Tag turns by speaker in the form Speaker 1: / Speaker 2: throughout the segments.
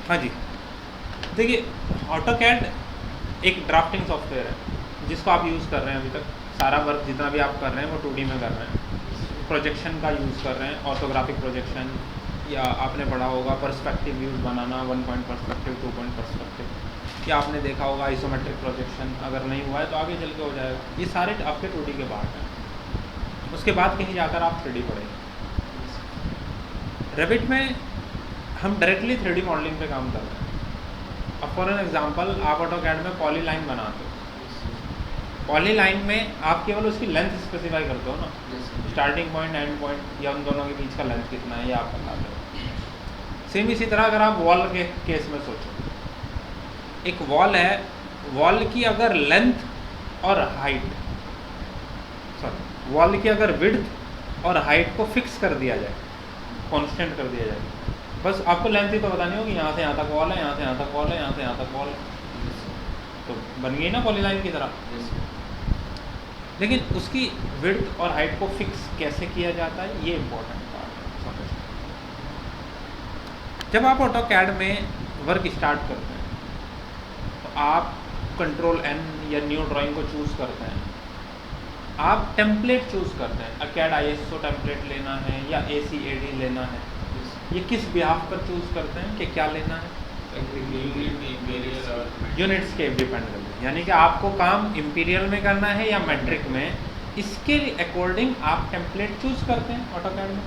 Speaker 1: हाँ जी, देखिए ऑटोकैड एक ड्राफ्टिंग सॉफ्टवेयर है जिसको आप यूज़ कर रहे हैं अभी तक। सारा वर्क जितना भी आप कर रहे हैं वो 2D में कर रहे हैं। प्रोजेक्शन का यूज़ कर रहे हैं, ऑर्थोग्राफिक प्रोजेक्शन, या आपने पढ़ा होगा पर्सपेक्टिव व्यूज़ बनाना, 1 पॉइंट पर्सपेक्टिव, 2 पॉइंट पर्सपेक्टिव, या आपने देखा होगा आइसोमेट्रिक प्रोजेक्शन। अगर नहीं हुआ है तो आगे चल के हो जाएगा। ये सारे आपके 2D के पार्ट हैं। उसके बाद कहीं जाकर आप 3D पढ़ेंगे। रेविट में हम डायरेक्टली 3D मॉडलिंग पे काम कर रहे हैं। अब फॉर एन एग्जांपल, आप ऑटोकैड में पॉलीलाइन बनाते हो। पॉलीलाइन में आप केवल उसकी लेंथ स्पेसिफाई करते हो ना, स्टार्टिंग पॉइंट, एंड पॉइंट, या उन दोनों के बीच का लेंथ कितना है ये आप बताते हो। सेम इसी तरह अगर आप वॉल के केस में सोचो, एक वॉल है, वॉल की अगर लेंथ और हाइट, सॉरी, वॉल की अगर विड्थ और हाइट को फिक्स कर दिया जाए, कांस्टेंट कर दिया जाए, बस आपको लेंथ ही तो बतानी होगी, यहाँ से यहाँ तक वॉल है, यहाँ से यहाँ तक वॉल है, यहाँ से यहाँ तक वॉल है, तो बन गई ना पॉलीलाइन की तरह। लेकिन उसकी विड्थ और हाइट को फिक्स कैसे किया जाता है, ये इंपॉर्टेंट पार्ट है। जब आप ऑटोकैड में वर्क स्टार्ट करते हैं तो आप कंट्रोल N या न्यू ड्राइंग को चूज़ करते हैं। आप टेम्पलेट चूज़ करते हैं, अकैड ISO टेम्पलेट लेना है या ACAD लेना है। ये किस बिहाफ पर चूज़ करते हैं कि क्या लेना है, यूनिट्स के डिपेंड करते हैं। यानी कि आपको काम इम्पीरियल में करना है या मैट्रिक में, इसके अकॉर्डिंग आप टेम्पलेट चूज़ करते हैं ऑटोकैड में।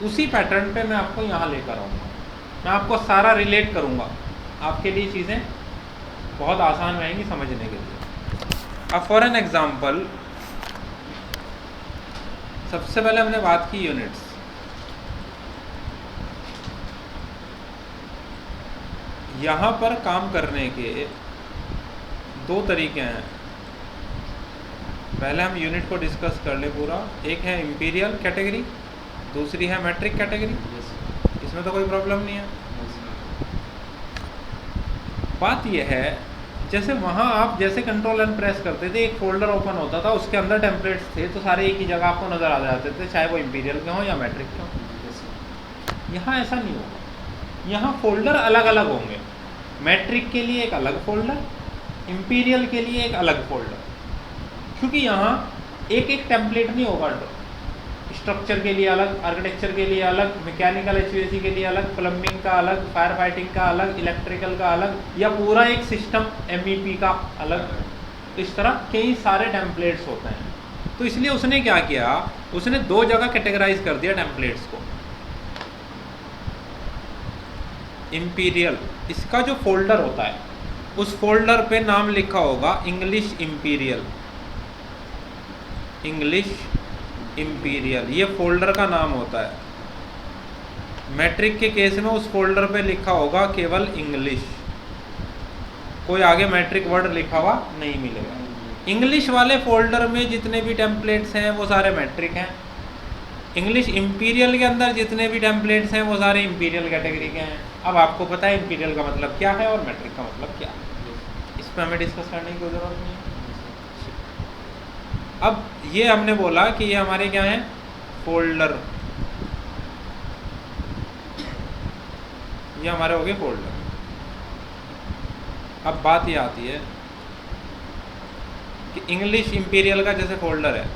Speaker 1: उसी पैटर्न पे मैं आपको यहाँ लेकर आऊँगा, मैं आपको सारा रिलेट करूँगा, आपके लिए चीज़ें बहुत आसान रहेंगी समझने के लिए। अब फॉर एन एग्जांपल, सबसे पहले हमने बात की यूनिट्स। यहाँ पर काम करने के दो तरीके हैं। पहले हम यूनिट को डिस्कस कर ले पूरा। एक है इम्पीरियल कैटेगरी, दूसरी है मैट्रिक कैटेगरी। इसमें तो कोई प्रॉब्लम नहीं है। बात यह है, जैसे वहाँ आप जैसे कंट्रोल N प्रेस करते थे, एक फोल्डर ओपन होता था, उसके अंदर टेम्पलेट्स थे, तो सारे एक ही जगह आपको नज़र आ जाते थे, चाहे वो इम्पीरियल के हों या मैट्रिक के हों। यहाँ ऐसा नहीं होगा, यहाँ फोल्डर अलग अलग होंगे। मैट्रिक के लिए एक अलग फोल्डर, इम्पीरियल के लिए एक अलग फोल्डर, क्योंकि यहाँ एक एक टेम्पलेट नहीं होगा। स्ट्रक्चर के लिए अलग, आर्किटेक्चर के लिए अलग, मैकेनिकल HVAC के लिए अलग, प्लम्बिंग का अलग, फायर फाइटिंग का अलग, इलेक्ट्रिकल का अलग, या पूरा एक सिस्टम MEP का अलग। इस तरह कई सारे टेम्पलेट्स होते हैं। तो इसलिए उसने क्या किया, उसने दो जगह कैटेगराइज कर दिया टेम्पलेट्स को। इम्पीरियल, इसका जो फोल्डर होता है उस फोल्डर पे नाम लिखा होगा इंग्लिश इम्पीरियल। इंग्लिश इम्पीरियल ये फोल्डर का नाम होता है। मैट्रिक के केस में उस फोल्डर पे लिखा होगा केवल इंग्लिश, कोई आगे मैट्रिक वर्ड लिखा हुआ नहीं मिलेगा। इंग्लिश वाले फोल्डर में जितने भी टेम्पलेट्स हैं वो सारे मैट्रिक हैं। इंग्लिश इम्पीरियल के अंदर जितने भी टेम्पलेट्स हैं वो सारे इम्पीरियल कैटेगरी के हैं। अब आपको पता है इम्पीरियल का मतलब क्या है और मैट्रिक का मतलब क्या है, इस पर हमें डिस्कस करने की कोई ज़रूरत नहीं है। अब ये हमने बोला कि ये हमारे क्या हैं, फोल्डर, ये हमारे हो गए फोल्डर। अब बात ये आती है कि इंग्लिश इम्पीरियल का जैसे फोल्डर है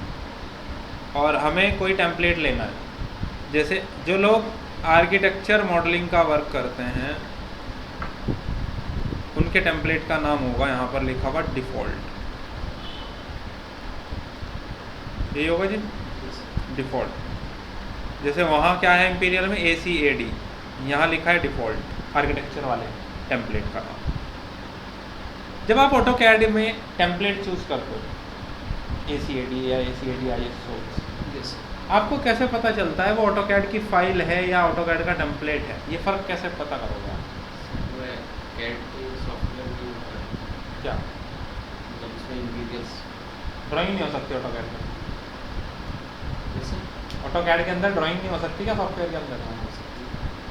Speaker 1: और हमें कोई टेम्पलेट लेना है। जैसे जो लोग आर्किटेक्चर मॉडलिंग का वर्क करते हैं उनके टेम्पलेट का नाम होगा यहाँ पर लिखा हुआ डिफ़ॉल्ट। यही होगा जी, डिफ़ॉल्ट। जैसे वहाँ क्या है इम्पीरियल में ACAD, यहाँ लिखा है डिफ़ॉल्ट, आर्किटेक्चर वाले टेम्पलेट का नाम। जब आप ऑटोकैड में टेम्पलेट चूज़ करते हो, ACAD या ACAD ISO, आपको कैसे पता चलता है वो ऑटोकैड की फाइल है या ऑटोकैड का टेम्पलेट है? ये फ़र्क कैसे पता करोगे आप? क्या ड्राइंग नहीं हो सकती ऑटोकैड में? ऑटोकैड के अंदर ड्राइंग नहीं हो सकती क्या सॉफ्टवेयर के अंदर?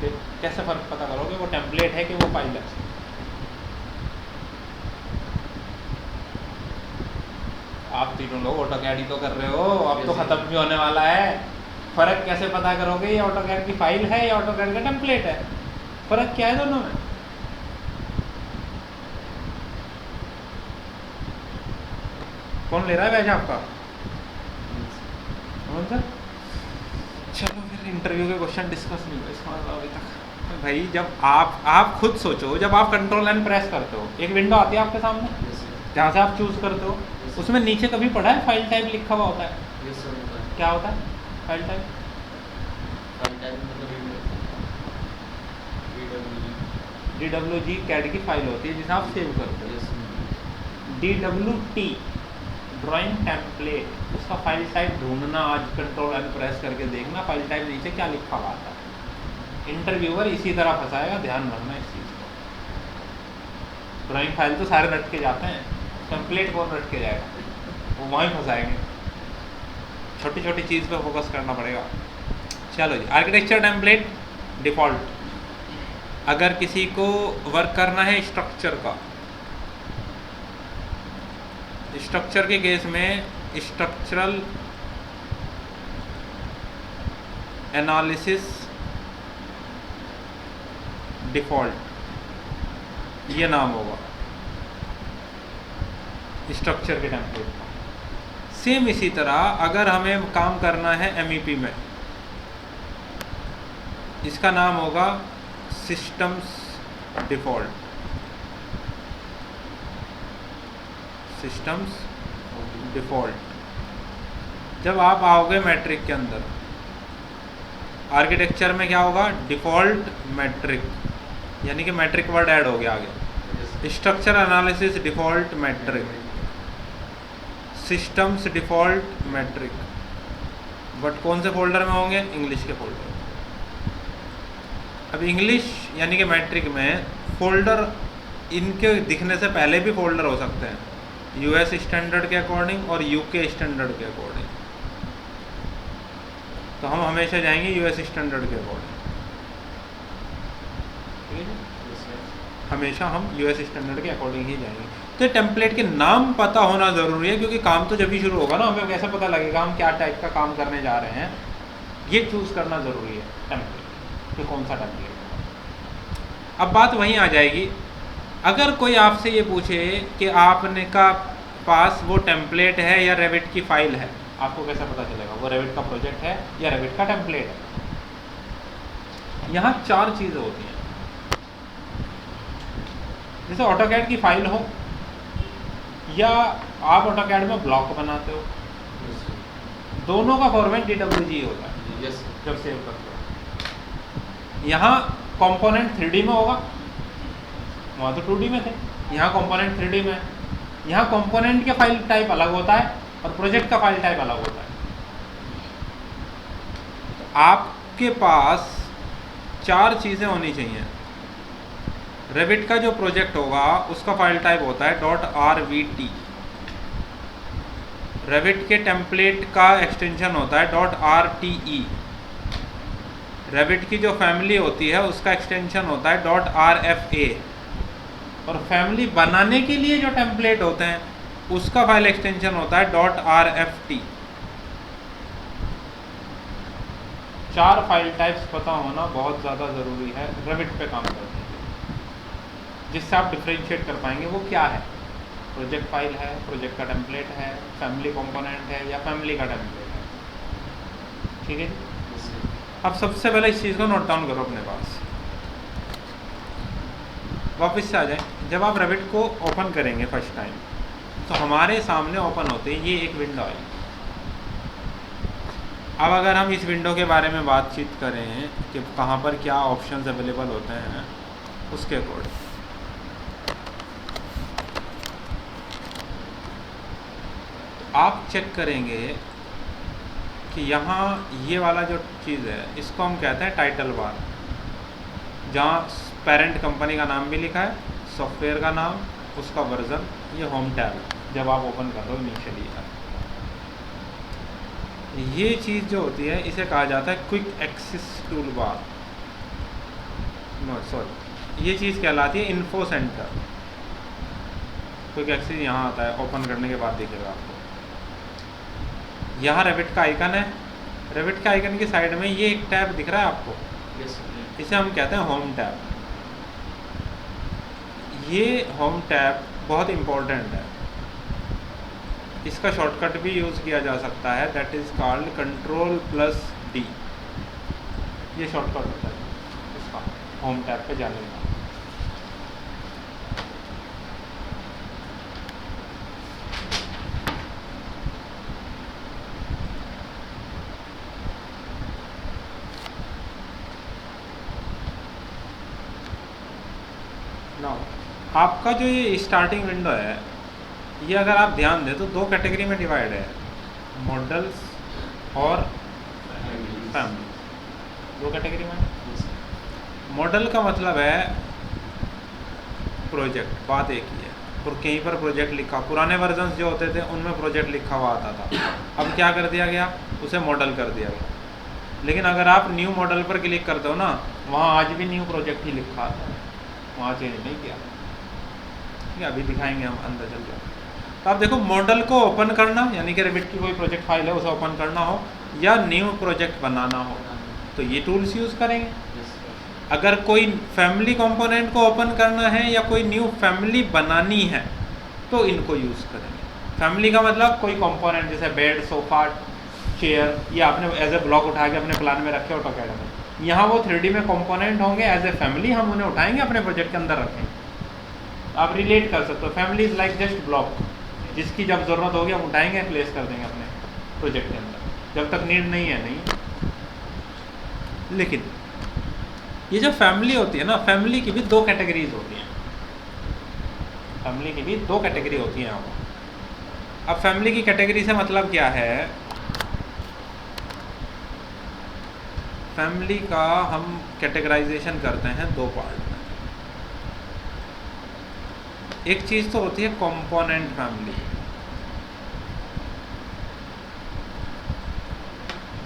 Speaker 1: फिर कैसे फ़र्क पता करोगे वो टेम्पलेट है कि वो फाइल है? आप तीनों लोग ऑटोकैड ही तो कर रहे हो, अब तो ख़त्म भी होने वाला है। फ़र्क कैसे पता करोगे ये ऑटोकैड की फाइल है या ऑटोकैड का टेम्पलेट है? फर्क क्या है दोनों में? कौन ले रहा है बैच आपका? कौन सा? चलो फिर इंटरव्यू के क्वेश्चन डिस्कस नहीं हुए इसका मतलब अभी तक। भाई जब आप खुद सोचो, जब आप कंट्रोल एंड प्रेस करते हो, एक विंडो आती है आपके सामने जहाँ से आप चूज करते हो, उसमें नीचे कभी पढ़ा है फाइल टाइप लिखा हुआ होता है? क्या होता है फाइल टाइप? DWG कैड की फाइल होती है जिसे आप सेव करते हो। DWT ड्राइंग टेम्पलेट, उसका फाइल टाइप ढूंढना, आज कंट्रोल एंड प्रेस करके देखना फाइल टाइप नीचे क्या लिखा हुआ आता है। इंटरव्यूअर इसी तरह फंसाएगा, ध्यान रखना इस चीज़ को। ड्राइंग फाइल तो सारे रट के जाते हैं, टेम्पलेट कौन रट के जाएगा? वो वहीं फंसाएंगे। छोटी छोटी चीज़ पे फोकस करना पड़ेगा। चलो जी, आर्किटेक्चर टेम्पलेट डिफ़ॉल्ट। अगर किसी को वर्क करना है स्ट्रक्चर का, स्ट्रक्चर के केस में स्ट्रक्चरल एनालिसिस डिफ़ॉल्ट, ये नाम होगा स्ट्रक्चर के टेम्पलेट का। सेम इसी तरह अगर हमें काम करना है MEP में, इसका नाम होगा सिस्टम्स डिफ़ॉल्ट। Systems default. जब आप आओगे मैट्रिक के अंदर, आर्किटेक्चर में क्या होगा? डिफ़ॉल्ट मैट्रिक, यानी कि मैट्रिक वर्ड ऐड हो गया आगे। Structure analysis default metric, systems default metric. But कौन से फोल्डर में होंगे? इंग्लिश के फोल्डर। अब इंग्लिश यानी कि मैट्रिक में फोल्डर, इनके दिखने से पहले भी फोल्डर हो सकते हैं, US स्टैंडर्ड के अकॉर्डिंग और UK स्टैंडर्ड के अकॉर्डिंग। तो हम हमेशा जाएंगे US स्टैंडर्ड के अकॉर्डिंग, हमेशा हम US स्टैंडर्ड के अकॉर्डिंग ही जाएंगे। तो टेम्पलेट के नाम पता होना ज़रूरी है, क्योंकि काम तो जब भी शुरू होगा ना, हमें कैसे पता लगेगा हम क्या टाइप का काम करने जा रहे हैं। ये चूज़ करना ज़रूरी है टेम्पलेट कि कौन सा टेम्पलेट। अब बात वहीं आ जाएगी, अगर कोई आपसे ये पूछे कि आपने का पास वो टेम्पलेट है या रेविट की फ़ाइल है, आपको कैसे पता चलेगा वो रेविट का प्रोजेक्ट है या रेविट का टेम्पलेट है? यहाँ 4 चीज़ें होती हैं। जैसे ऑटोकैड की फाइल हो, या आप ऑटोकैड में ब्लॉक बनाते हो, दोनों का फॉर्मेट DWG होता है जब सेव करते हो। यहाँ कंपोनेंट 3D में होगा, वहाँ तो 2D में थे, यहाँ कंपोनेंट 3D में है। यहाँ कंपोनेंट के फाइल टाइप अलग होता है और प्रोजेक्ट का फाइल टाइप अलग होता है। तो आपके पास 4 चीज़ें होनी चाहिए। रेविट का जो प्रोजेक्ट होगा उसका फाइल टाइप होता है .rvt। रेविट के टेम्पलेट का एक्सटेंशन होता है .rte। रेविट की जो फैमिली होती है उसका एक्सटेंशन होता है .rfa। और फैमिली बनाने के लिए जो टेम्पलेट होते हैं उसका फाइल एक्सटेंशन होता है .rft। 4 फाइल टाइप्स पता होना बहुत ज़्यादा ज़रूरी है रेविट पे काम करने के लिए, जिससे आप डिफ्रेंशिएट कर पाएंगे वो क्या है। प्रोजेक्ट फाइल है, प्रोजेक्ट का टेम्पलेट है, फैमिली कंपोनेंट है या फैमिली का टेम्पलेट है। ठीक है, अब सबसे पहले इस चीज़ को नोट डाउन करो अपने पास। वापस से आ जाए, जब आप रेविट को ओपन करेंगे फर्स्ट टाइम, तो हमारे सामने ओपन होते ही ये एक विंडो आई। अब अगर हम इस विंडो के बारे में बातचीत करें कि कहाँ पर क्या ऑप्शंस अवेलेबल होते हैं, उसके अकॉर्डिंग आप चेक करेंगे कि यहाँ ये वाला जो चीज़ है इसको हम कहते हैं टाइटल बार, जहाँ पेरेंट कंपनी का नाम भी लिखा है, सॉफ्टवेयर का नाम, उसका वर्जन, ये होम टैब जब आप ओपन कर रहे हो इनिशियली। ये चीज़ जो होती है इसे कहा जाता है quick access tool bar. No sorry, ये चीज़ कहलाती है इन्फो सेंटर। क्विक एक्सेस यहाँ आता है, ओपन करने के बाद दिखेगा आपको। यहाँ रेविट का आइकन है, रेविट के आइकन की साइड में ये एक टैब दिख रहा है आपको, इसे हम कहते हैं होम टैब। ये होम टैब बहुत इम्पोर्टेंट है, इसका शॉर्टकट भी यूज़ किया जा सकता है, दैट इज़ कॉल्ड Ctrl+D। ये शॉर्टकट होता है इसका होम टैब पे जाने का। नाउ आपका जो ये स्टार्टिंग विंडो है, ये अगर आप ध्यान दें तो दो कैटेगरी में डिवाइड है, मॉडल्स और फैमिली, दो कैटेगरी में। मॉडल का मतलब है प्रोजेक्ट, बात एक ही है, और कहीं पर प्रोजेक्ट लिखा, पुराने वर्जन्स जो होते थे उनमें प्रोजेक्ट लिखा हुआ आता था, अब क्या कर दिया गया, उसे मॉडल कर दिया गया। लेकिन अगर आप न्यू मॉडल पर क्लिक करते हो ना, वहाँ आज भी न्यू प्रोजेक्ट ही लिखा आता है, वहाँ चेंज नहीं किया। ठीक है, अभी दिखाएंगे हम अंदर चल के। तो आप देखो, मॉडल को ओपन करना यानी कि रेविट की कोई प्रोजेक्ट फाइल है उसे ओपन करना हो या न्यू प्रोजेक्ट बनाना हो तो ये टूल्स यूज़ करेंगे। अगर कोई फैमिली कंपोनेंट को ओपन करना है या कोई न्यू फैमिली बनानी है तो इनको यूज़ करेंगे। फैमिली का मतलब कोई कंपोनेंट जैसे बेड, सोफा, चेयर, ये आपने एज ए ब्लॉक उठा के अपने प्लान में रखे ऑटोकैड में, यहाँ वो 3D में कंपोनेंट होंगे, एज ए फैमिली हम उन्हें उठाएंगे अपने प्रोजेक्ट के अंदर रखेंगे। आप रिलेट कर सकते हो, family is like just block, जिसकी जब ज़रूरत होगी हम उठाएंगे, प्लेस कर देंगे अपने प्रोजेक्ट के अंदर, जब तक नीड नहीं है नहीं। लेकिन ये जो फैमिली होती है ना, फैमिली की भी दो कैटेगरीज होती हैं, फैमिली की भी दो कैटेगरी होती हैं यहाँ पर। अब फैमिली की कैटेगरी से मतलब क्या है, फैमिली का हम कैटेगराइजेशन करते हैं दो पार्ट में। एक चीज़ तो होती है कंपोनेंट फैमिली,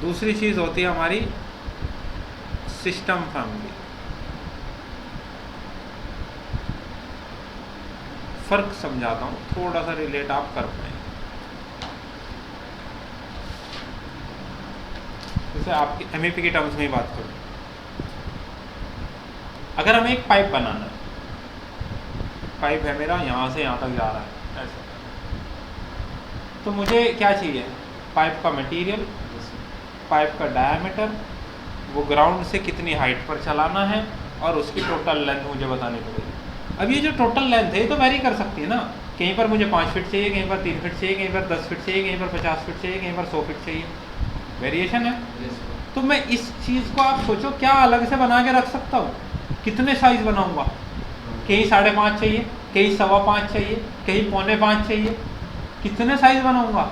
Speaker 1: दूसरी चीज़ होती है हमारी सिस्टम फैमिली। फ़र्क समझाता हूँ, थोड़ा सा रिलेट आप कर पाएंगे। जैसे आपकी MEP के टर्म्स में ही बात करूँ, अगर हमें एक पाइप बनाना है, पाइप है मेरा, यहाँ से यहाँ तक जा रहा है ऐसे, तो मुझे क्या चाहिए, पाइप का मटेरियल, पाइप का डायामीटर, वो ग्राउंड से कितनी हाइट पर चलाना है, और उसकी टोटल लेंथ मुझे बतानी पड़ेगी। अब ये जो टोटल लेंथ है ये तो वेरी कर सकती है ना, कहीं पर मुझे 5 फीट चाहिए, कहीं पर 3 फीट चाहिए, कहीं पर 10 फीट चाहिए, कहीं पर 50 फीट चाहिए, कहीं पर 100 फीट चाहिए, वेरिएशन है। तो मैं इस चीज़ को, आप सोचो, क्या अलग से बना के रख सकता हूँ, कितने साइज बनाऊँगा, कहीं 5.5 चाहिए, कहीं 5.25 चाहिए, कहीं 4.25 चाहिए, कितने साइज बनाऊँगा,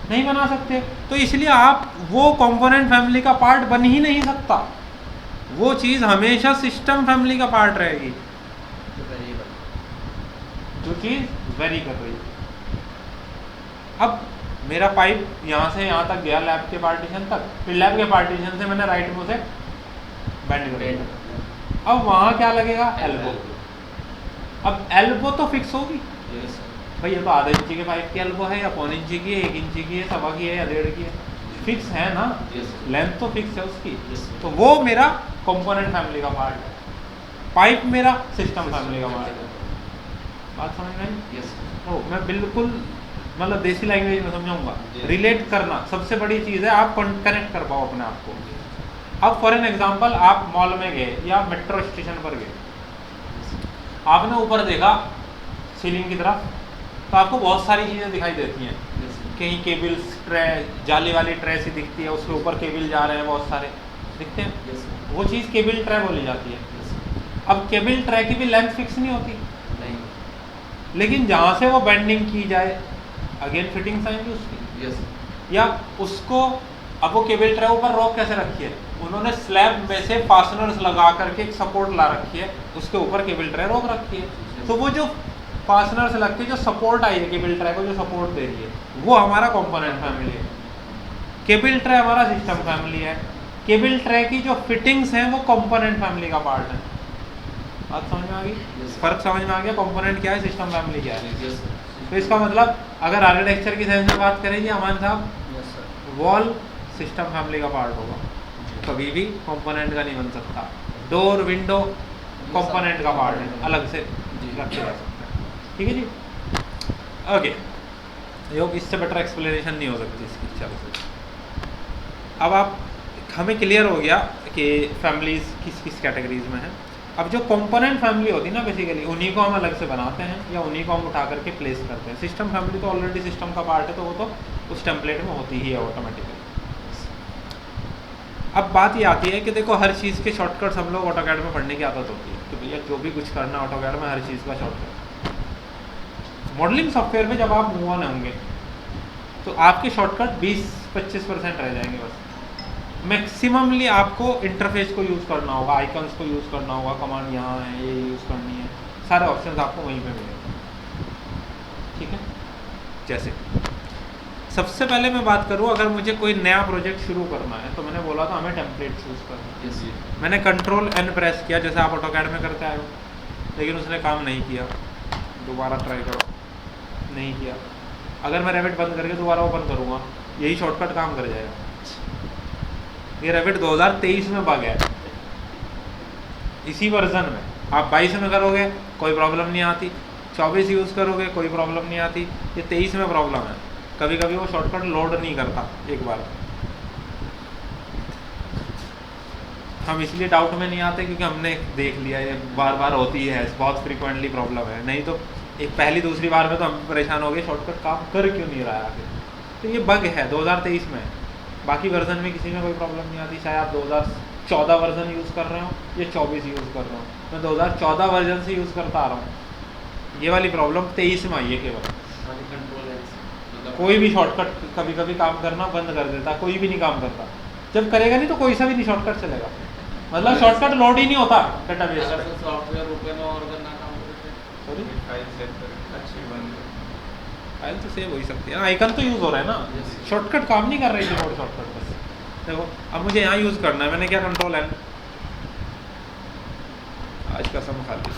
Speaker 1: नहीं बना सकते। तो इसलिए आप वो कंपोनेंट फैमिली का पार्ट बन ही नहीं सकता, वो चीज़ हमेशा सिस्टम फैमिली का पार्ट रहेगी, जो चीज़ वेरी कर रही है। अब मेरा पाइप यहाँ से यहाँ तक गया लैब के पार्टीशन तक, फिर लैब के पार्टीशन से मैंने राइट में उसे बेंड कर दिया, अब वहाँ क्या लगेगा, एल्बो। अब एल्बो तो फिक्स होगी भाई, ये तो आधा इंची के पाइप की एल्बो है, या 1.25 इंची की है, 1 इंची की है, 1.25 की है, या 1.5 की है, फिक्स है ना, लेंथ तो फिक्स है उसकी। तो वो मेरा कंपोनेंट फैमिली का पार्ट है, पाइप मेरा सिस्टम फैमिली का पार्ट है। बात समझ में आई? तो मैं बिल्कुल मतलब देसी लैंग्वेज में समझाऊंगा, रिलेट करना सबसे बड़ी चीज़ है, आप कनेक्ट कर पाओ अपने आप को। अब फॉर एन एग्जांपल, आप मॉल में गए या मेट्रो स्टेशन पर गए, आपने ऊपर देखा सीलिंग की तरफ, तो आपको बहुत सारी चीज़ें दिखाई देती हैं, कहीं केबल्स, ट्रे, जाली वाली ट्रे सी दिखती है, उसके ऊपर केबल जा रहे हैं, बहुत सारे दिखते हैं, वो चीज़ केबल ट्रे बोली जाती है। अब केबल ट्रे की भी लेंथ फिक्स नहीं होती, लेकिन जहाँ से वो बेंडिंग की जाए, अगेन फिटिंग्स आएंगी उसकी, या उसको, अब वो केबल ट्रे ऊपर रॉक कैसे रखी है, उन्होंने स्लैब में से फास्टनर्स लगा करके एक सपोर्ट ला रखी है, उसके ऊपर केबल ट्रे रॉक रखी है। तो वो जो फास्टनर्स लग के जो सपोर्ट आई है केबल ट्रे को, जो सपोर्ट दे रही है, वो हमारा कंपोनेंट फैमिली है। केबल ट्रे हमारा सिस्टम फैमिली है, केबल ट्रे की जो फिटिंग्स हैं वो कंपोनेंट फैमिली का पार्ट है। बात समझ में आ गई? फर्क समझ में आ गया, कंपोनेंट क्या है, सिस्टम फैमिली क्या है। तो इसका मतलब अगर आर्किटेक्चर की सेंस में बात करेंगे अमान साहब, वॉल सिस्टम फैमिली का पार्ट होगा, कभी भी कंपोनेंट का नहीं बन सकता। डोर, विंडो कंपोनेंट का पार्ट है, अलग से रखे जा सकते हैं। ठीक है जी, ओके। योग इससे बेटर एक्सप्लेनेशन नहीं हो सकती इसकी। चलो, अब आप हमें क्लियर हो गया कि फैमिलीज किस किस कैटेगरीज में हैं। अब जो कंपोनेंट फैमिली होती है ना, बेसिकली उन्हीं को हम अलग से बनाते हैं या उन्हीं को हम उठा करके प्लेस करते हैं। सिस्टम फैमिली तो ऑलरेडी सिस्टम का पार्ट है, तो वो तो उस टेम्पलेट में होती ही है ऑटोमेटिकली। अब बात ये आती है कि देखो, हर चीज़ के शॉर्टकट्स हम लोग ऑटोकैड में पढ़ने की आदत होती है कि भैया जो भी कुछ करना ऑटोकैड में हर चीज़ का शॉर्टकट। मॉडलिंग सॉफ्टवेयर में जब आप मूव ऑन होंगे तो आपके शॉर्टकट 20-25% रह जाएंगे बस। मैक्सिममली आपको इंटरफेस को यूज़ करना होगा, आइकन्स को यूज़ करना होगा, कमांड यहाँ है, ये यूज़ करनी है, सारे ऑप्शंस आपको वहीं पे मिलेंगे। ठीक है, जैसे सबसे पहले मैं बात करूँ, अगर मुझे कोई नया प्रोजेक्ट शुरू करना है तो मैंने बोला था हमें टेम्पलेट चूज़ करना है। मैंने कंट्रोल N प्रेस किया जैसे आप ऑटोकैड में करते आए हो, लेकिन उसने काम नहीं किया। दोबारा ट्राई करो, नहीं किया। अगर मैं रेविट बंद करके दोबारा ओपन करूँगा, यही शॉर्टकट काम कर जाएगा। ये रेविट 2023 में बग है, इसी वर्जन में। आप 22 में करोगे कोई प्रॉब्लम नहीं आती, 24 यूज़ करोगे कोई प्रॉब्लम नहीं आती, ये 23 में प्रॉब्लम है। कभी कभी वो शॉर्टकट लोड नहीं करता एक बार। हम इसलिए डाउट में नहीं आते क्योंकि हमने देख लिया ये बार बार होती है, बहुत फ्रीक्वेंटली प्रॉब्लम है। नहीं तो एक पहली दूसरी बार में तो हम परेशान हो गए शॉर्टकट काम कर क्यों नहीं रहा है आगे। तो ये बग है 2023 में। बाकी वर्जन में किसी में कोई प्रॉब्लम नहीं आती, चाहे आप 2014 वर्जन यूज़ कर रहे हो या 24 यूज़ कर रहे हो। मैं 2014 वर्जन से यूज़ करता आ रहा हूँ। ये वाली प्रॉब्लम 23 में आई है केवल। कोई भी शॉर्टकट कभी कभी काम करना बंद कर देता, कोई भी नहीं काम करता। जब करेगा नहीं तो कोई सा भी नहीं शॉर्टकट चलेगा, मतलब शॉर्टकट लोड ही नहीं होता डेटाबेस पे।
Speaker 2: सॉफ्टवेयर ओपन और करना काम करते हैं,
Speaker 1: सॉरी,
Speaker 2: फाइल सेव करके अच्छी बन गई।
Speaker 1: फाइल तो सेव हो ही सकती है ना, आइकन तो यूज़ हो रहा है ना, शॉर्टकट काम नहीं कर रही कीबोर्ड शॉर्टकट बस। देखो अब मुझे यहाँ यूज़ करना है, मैंने क्या कंट्रोल N, आज का सम खाली।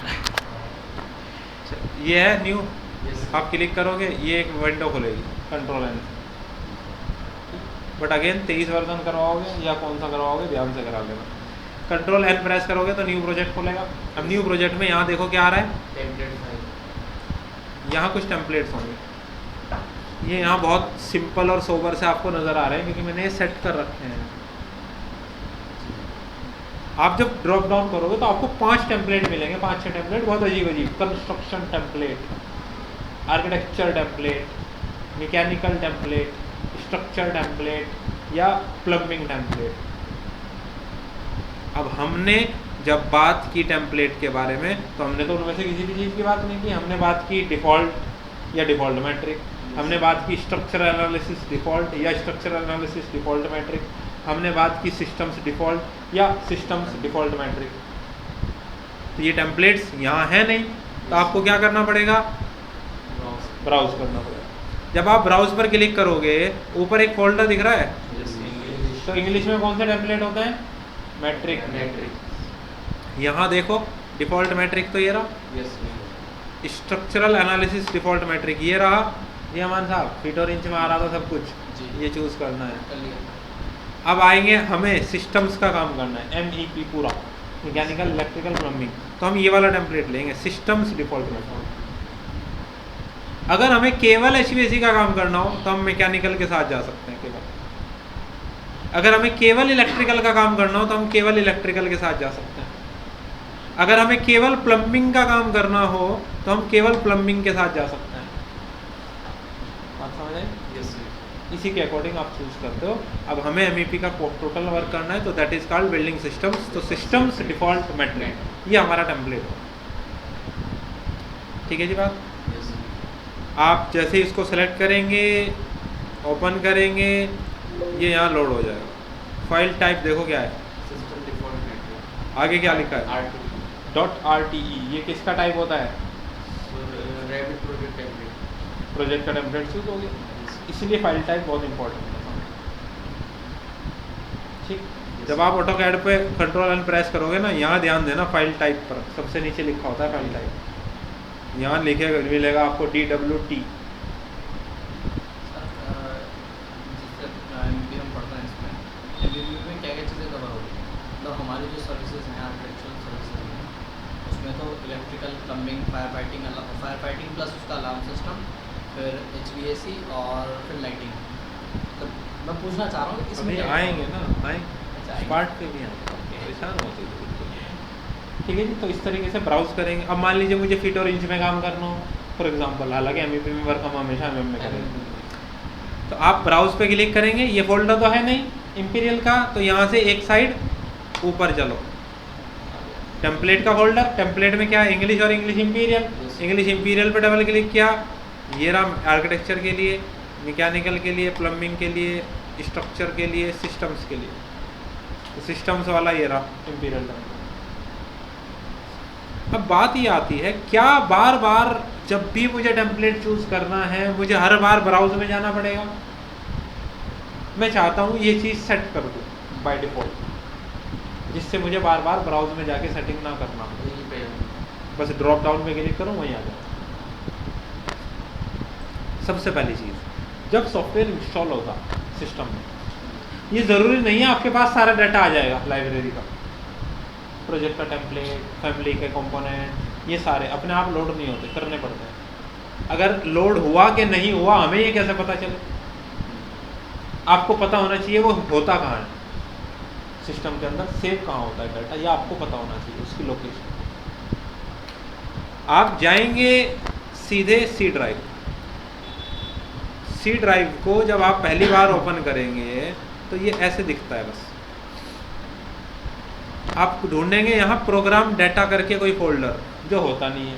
Speaker 1: ये है न्यू, आप क्लिक करोगे ये एक विंडो खुलेगी control N। But again 23 version करवाओगे या कौन सा करवाओगे ध्यान से करा लेना। कंट्रोल N प्रेस करोगे तो न्यू प्रोजेक्ट खुलेगा। अब न्यू प्रोजेक्ट में यहाँ देखो क्या आ रहा है,
Speaker 2: टेम्पलेट फाइल।
Speaker 1: यहाँ कुछ टेम्पलेट्स होंगे। ये यहाँ बहुत सिंपल और सोबर से आपको नज़र आ रहे हैं क्योंकि मैंने ये सेट कर रखे हैं। आप जब ड्रॉप डाउन करोगे तो आपको 5 टेम्पलेट मिलेंगे, 5-6 टेम्पलेट बहुत अजीब अजीब। Construction template, architecture template, mechanical template, structure template या प्लम्बिंग टेम्पलेट। अब हमने जब बात की टेम्पलेट के बारे में तो हमने तो उनमें से किसी भी चीज़ की बात नहीं की। हमने बात की डिफ़ॉल्ट या डिफ़ॉल्ट मैट्रिक, हमने बात की स्ट्रक्चर एनालिसिस डिफ़ॉल्ट या स्ट्रक्चर एनालिसिस डिफ़ॉल्ट मैट्रिक, हमने बात की सिस्टम्स डिफ़ॉल्ट या सिस्टम्स डिफ़ॉल्ट मैट्रिक। तो ये टेम्पलेट्स यहाँ है नहीं, तो आपको क्या करना पड़ेगा, ब्राउज करना पड़ेगा। जब आप ब्राउज पर क्लिक करोगे ऊपर एक फोल्डर दिख रहा है, तो इंग्लिश में कौन से टेम्पलेट होते हैं, मैट्रिक। यहाँ देखो डिफ़ॉल्ट मैट्रिक तो ये रहा, स्ट्रक्चरल एनालिसिस डिफ़ॉल्ट मैट्रिक ये रहा। ये अमान साहब फीट और इंच में आ रहा था सब कुछ, ये चूज़ करना है। अब आएंगे हमें सिस्टम्स का काम करना है, MEP पूरा, मैकेनिकल इलेक्ट्रिकल प्लम्बिंग। तो हम ये वाला टेम्पलेट लेंगे, सिस्टम्स डिफ़ॉल्ट मैट्रिक। अगर हमें केवल HVAC का काम करना हो तो हम मैकेनिकल के साथ जा सकते हैं केवल। अगर हमें केवल इलेक्ट्रिकल का काम करना हो तो हम केवल इलेक्ट्रिकल के साथ जा सकते हैं। अगर हमें केवल प्लम्बिंग का काम करना हो तो हम केवल प्लम्बिंग के साथ जा सकते हैं। बात समझ आई? इसी के अकॉर्डिंग आप चूज करते हो। अब हमें MEP का टोटल वर्क करना है तो that is called building systems. तो सिस्टम्स डिफ़ॉल्ट मैट्रिक, ये हमारा टेम्पलेट हो। ठीक है जी बात। आप जैसे ही इसको सेलेक्ट करेंगे, ओपन करेंगे, ये यहाँ लोड हो जाएगा। फाइल टाइप देखो क्या है,
Speaker 2: सिस्टम डिफ़ॉल्ट मैट्रिक।
Speaker 1: आगे क्या लिखा है, .RTE। ये किसका टाइप होता है,
Speaker 2: रेविट प्रोजेक्ट टेम्पलेट,
Speaker 1: प्रोजेक्ट का टेम्पलेट चूज हो गया। इसलिए फाइल टाइप बहुत इंपॉर्टेंट है। ठीक, जब आप ऑटोकैड पे कंट्रोल N प्रेस करोगे ना, यहाँ ध्यान देना फाइल टाइप पर, सबसे नीचे लिखा होता है फाइल टाइप। यहाँ लिखेगा मिलेगा आपको DWT।
Speaker 2: क्या क्या चीज़ें कवर होगी, मतलब हमारी जो सर्विसेज हैं, आर्किटेक्चरल सर्विसेज हैं, उसमें तो
Speaker 3: electrical, plumbing, fire fighting plus उसका अलार्म सिस्टम, फिर HVAC और फिर लाइटिंग। तो मैं पूछना चाह रहा हूँ कि इसमें
Speaker 1: अभी
Speaker 3: क्या-
Speaker 1: आएंगे ना, आएंगे
Speaker 3: अच्छा, आएंगे।
Speaker 1: पार्ट पे भी आएंगे, परेशान होते हैं बिल्कुल। ठीक है जी, तो इस तरीके से ब्राउज करेंगे। अब मान लीजिए मुझे फीट और इंच में काम करना हो फॉर एग्जांपल, हालांकि MEP में वर्क हम हमेशा MM में करेंगे, तो आप ब्राउज पे क्लिक करेंगे। ये फोल्डर तो है नहीं इंपीरियल का, तो यहाँ से एक साइड ऊपर चलो, टेम्पलेट का फोल्डर। टेम्पलेट में क्या है, इंग्लिश और इंग्लिश इंपीरियल। इंग्लिश इंपीरियल पे डबल क्लिक किया, ये रहा आर्किटेक्चर के लिए, मैकेनिकल के लिए, प्लम्बिंग के लिए, स्ट्रक्चर के लिए, सिस्टम्स के लिए। तो सिस्टम्स वाला ये रहा इंपीरियल टेम्पलेट। अब बात ये आती है, क्या बार बार जब भी मुझे टेम्पलेट चूज करना है मुझे हर बार ब्राउज में जाना पड़ेगा? मैं चाहता हूँ ये चीज़ सेट कर दूँ बाय डिफ़ॉल्ट, जिससे मुझे बार बार ब्राउज में जाके सेटिंग ना करना पड़े।
Speaker 2: यहीं पे है।
Speaker 1: बस ड्रॉप डाउन में क्लिक करूँ, वहीं आ जाऊँ। सबसे पहली चीज़, जब सॉफ्टवेयर इंस्टॉल होगा सिस्टम में, ये ज़रूरी नहीं है आपके पास सारा डाटा आ जाएगा लाइब्रेरी का। प्रोजेक्ट का टेम्पलेट, फैमिली के कंपोनेंट, ये सारे अपने आप लोड नहीं होते, करने पड़ते हैं। अगर लोड हुआ कि नहीं हुआ हमें ये कैसे पता चले? आपको पता होना चाहिए वो होता कहाँ है सिस्टम के अंदर, सेव कहाँ होता है डाटा, ये आपको पता होना चाहिए, उसकी लोकेशन। आप जाएंगे सीधे सी ड्राइव। सी ड्राइव को जब आप पहली बार ओपन करेंगे तो ये ऐसे दिखता है। बस आप ढूंढेंगे यहाँ प्रोग्राम डाटा करके कोई फोल्डर, जो होता नहीं है,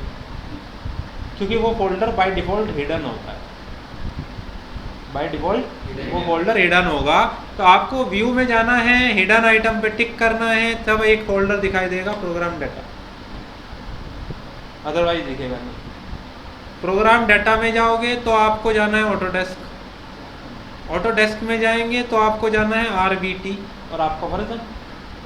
Speaker 1: क्योंकि वो फोल्डर बाय डिफ़ॉल्ट हिडन होता है। बाय डिफ़ॉल्ट वो फोल्डर हिडन होगा, तो आपको व्यू में जाना है, हिडन आइटम पे टिक करना है, तब एक फोल्डर दिखाई देगा प्रोग्राम डाटा, अदरवाइज दिखेगा नहीं। प्रोग्राम डाटा में जाओगे तो आपको जाना है ऑटोडेस्क। ऑटोडेस्क में जाएंगे तो आपको जाना है RBT, और आपका वर्जन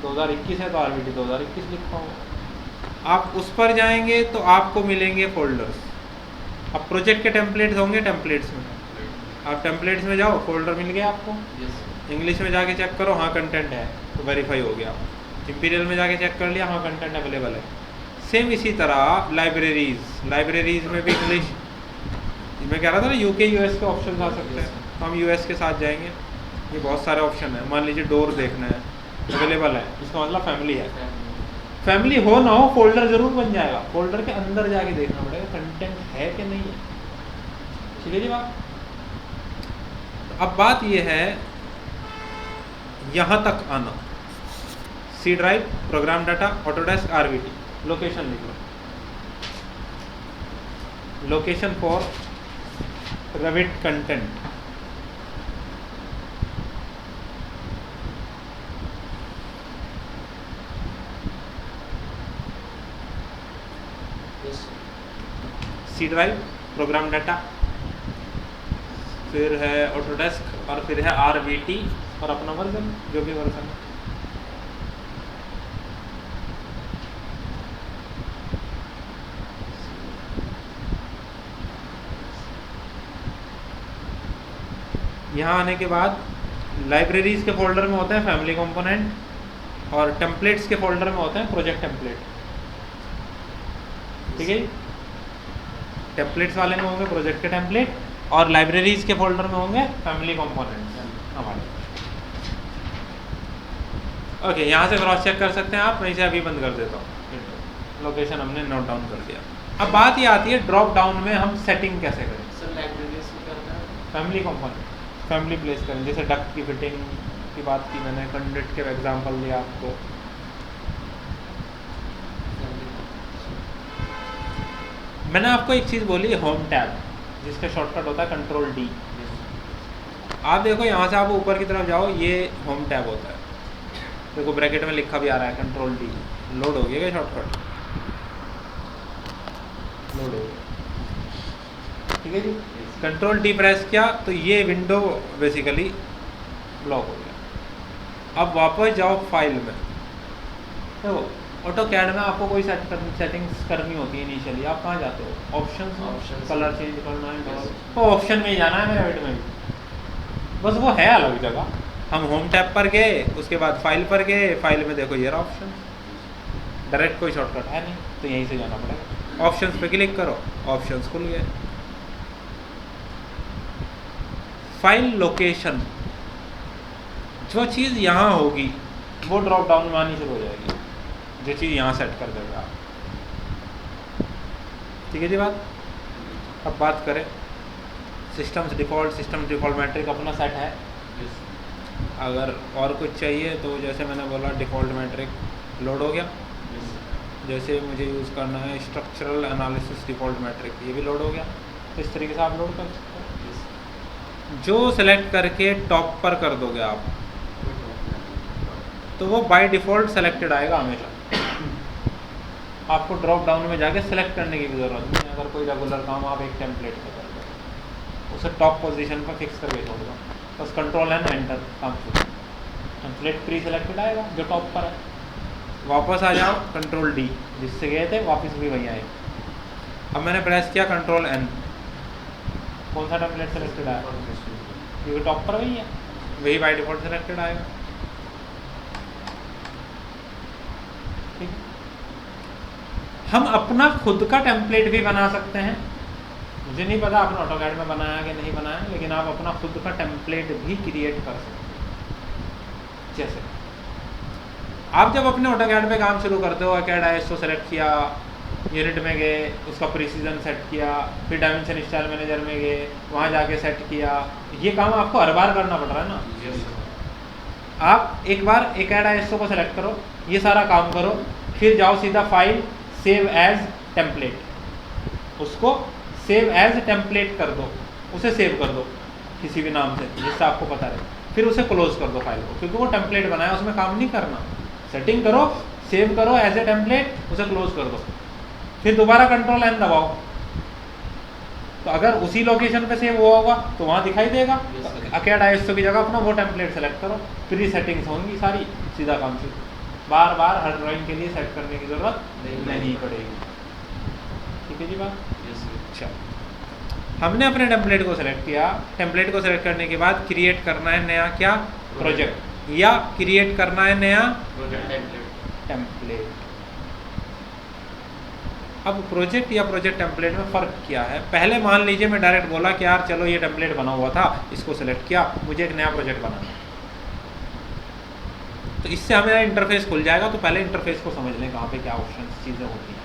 Speaker 1: 2021 है तो RBT 2021 लिखा होगा। आप उस पर जाएंगे तो आपको मिलेंगे फोल्डर्स। अब प्रोजेक्ट के टेम्पलेट्स होंगे टेम्पलेट्स में, आप टेम्पलेट्स में जाओ, फोल्डर मिल गया आपको। इंग्लिश में जाके चेक करो, हाँ कंटेंट है तो वेरीफाई हो गया। इंपीरियल में जाके चेक कर लिया, हाँ कंटेंट अवेलेबल है। सेम इसी तरह लाइब्रेरीज में भी इंग्लिश, मैं कह रहा था ना UK US के ऑप्शन आ सकते हैं, तो हम US के साथ जाएंगे। ये बहुत सारे ऑप्शन है। मान लीजिए डोर देखना है, अवेलेबल है, इसका मतलब फैमिली है। फैमिली हो ना हो फोल्डर जरूर बन जाएगा, फोल्डर के अंदर जाके देखना पड़ेगा कंटेंट है कि नहीं है। ठीक है जी बात। अब बात ये है यहाँ तक आना, C drive, program data, Autodesk, RBT, location लिख लो, location for Revit content. C drive, program data, फिर है ऑटोडेस्क, और फिर है RBT, और अपना वर्जन जो भी वर्जन है। यहाँ आने के बाद लाइब्रेरीज के फोल्डर में होते हैं फैमिली कंपोनेंट, और टेम्पलेट्स के फोल्डर में होते हैं प्रोजेक्ट टेम्पलेट। ठीक है, टेम्पलेट्स वाले में होंगे प्रोजेक्ट के टेम्पलेट, और लाइब्रेरीज के फोल्डर में होंगे फैमिली कंपोनेंट्स हमारे। ओके, यहाँ से क्रॉस चेक कर सकते हैं आप, मैं इसे अभी बंद कर देता हूँ। लोकेशन हमने नोट डाउन कर दिया। अब बात ये आती है ड्रॉप डाउन में हम सेटिंग कैसे करें।
Speaker 2: सर लाइब्रेरीज में करना है।
Speaker 1: फैमिली कंपोनेंट, फैमिली प्लेस करें, जैसे डक की फिटिंग की बात की मैंने, कंडक्ट के एग्जांपल दिया आपको। मैंने आपको एक चीज़ बोली, होम टैब, जिसका शॉर्टकट होता है Ctrl+D। आप देखो यहाँ से आप ऊपर की तरफ जाओ, ये होम टैब होता है। देखो ब्रैकेट में लिखा भी आ रहा है Ctrl+D। लोड हो गया क्या शॉर्टकट? लोड हो गया। ठीक है जी, Ctrl+D प्रेस किया तो ये विंडो बेसिकली ब्लॉक हो गया। अब वापस जाओ फाइल में, देखो ऑटोकैड में आपको कोई सेटिंग्स करनी होती है इनिशियली, आप कहाँ जाते हो? ऑप्शंस, कलर चेंज करना है, तो ऑप्शन में ही जाना है, मेरे में भी बस वो है अलग जगह। हम होम टैब पर गए, उसके बाद फाइल पर गए, फाइल में देखो ये रहा ऑप्शन, डायरेक्ट कोई शॉर्टकट है नहीं, तो यहीं से जाना पड़ेगा। ऑप्शंस पे क्लिक करो, ऑप्शंस खुल गए। फाइल लोकेशन, जो चीज़ यहाँ होगी वो ड्रॉप डाउन में आनी शुरू हो जाएगी, जो चीज़ यहाँ सेट कर देगा आप। ठीक है जी बात। अब बात करें सिस्टम्स डिफ़ॉल्ट मैट्रिक अपना सेट है। अगर और कुछ चाहिए तो जैसे मैंने बोला डिफ़ॉल्ट मैट्रिक लोड हो गया। जैसे मुझे यूज़ करना है स्ट्रक्चरल एनालिसिस डिफ़ॉल्ट मैट्रिक, ये भी लोड हो गया। तो इस तरीके से आप लोड कर सकते हो। जो सेलेक्ट करके टॉप पर कर दोगे आप, तो वो बाय डिफ़ॉल्ट सेलेक्टेड आएगा हमेशा। आपको ड्रॉप डाउन में जाके सेलेक्ट करने की भी ज़रूरत नहीं। अगर कोई रेगुलर काम आप एक टेम्पलेट से कर दो, उसे टॉप पोजीशन पर फिक्स करके छोड़ दो, बस कंट्रोल एंड एंटर, काम शुरू। टेम्पलेट प्री सेलेक्टेड आएगा जो टॉप पर है। वापस आ जाओ कंट्रोल डी, जिससे गए थे वापस भी वहीं आए। अब मैंने प्रेस किया कंट्रोल एन, कौन सा टेम्पलेट सेलेक्टेड आया, क्योंकि टॉप पर वही है, वही बाय डिफ़ॉल्ट सेलेक्टेड आएगा। ठीक, हम अपना खुद का टेम्पलेट भी बना सकते हैं। मुझे नहीं पता आपने ऑटोकैड में बनाया कि नहीं बनाया, लेकिन आप अपना खुद का टेम्पलेट भी क्रिएट कर सकते हैं। जैसे आप जब अपने ऑटोकैड पे काम शुरू करते हो, ऑटोकैड आईएसओ सेलेक्ट किया, यूनिट में गए, उसका प्रिसीजन सेट किया, फिर डायमेंशन स्टाइल मैनेजर में गए, वहाँ जाके सेट किया। ये काम आपको हर बार करना पड़ रहा है ना। आप एक बार ऑटोकैड आईएसओ को सेलेक्ट करो, ये सारा काम करो, फिर जाओ सीधा फाइल सेव एज टेम्पलेट, उसको सेव एज टेम्पलेट कर दो, उसे सेव कर दो किसी भी नाम से जिससे आपको पता रहे। फिर उसे क्लोज कर दो फाइल को, क्योंकि वो टेम्पलेट बनाया, उसमें काम नहीं करना। सेटिंग करो, सेव करो एज ए टेम्पलेट, उसे क्लोज कर दो, फिर दोबारा कंट्रोल एन दबाओ। तो अगर उसी लोकेशन पे सेव हुआ होगा तो वहाँ दिखाई देगा। ऑटोकैड आईएसओ की जगह अपना वो टेम्पलेट सेलेक्ट करो, प्री सेटिंग्स होंगी सारी, सीधा काम शुरू। बार बार हर ड्राइंग के लिए सेट करने की ज़रूरत नहीं पड़ेगी। ठीक है जी बात। अच्छा, हमने अपने टेम्पलेट को सेलेक्ट किया। टेम्पलेट को सेलेक्ट करने के बाद क्रिएट करना है नया क्या, प्रोजेक्ट, या क्रिएट करना है नया टेम्पलेट। अब प्रोजेक्ट या प्रोजेक्ट टेम्पलेट में फ़र्क क्या है। पहले मान लीजिए मैं डायरेक्ट बोला कि यार चलो ये टेम्पलेट बना हुआ था, इसको सेलेक्ट किया, मुझे एक नया प्रोजेक्ट बनाना है, तो इससे हमें इंटरफेस खुल जाएगा। तो पहले इंटरफेस को समझ लें, कहाँ पे क्या ऑप्शन चीज़ें होती हैं।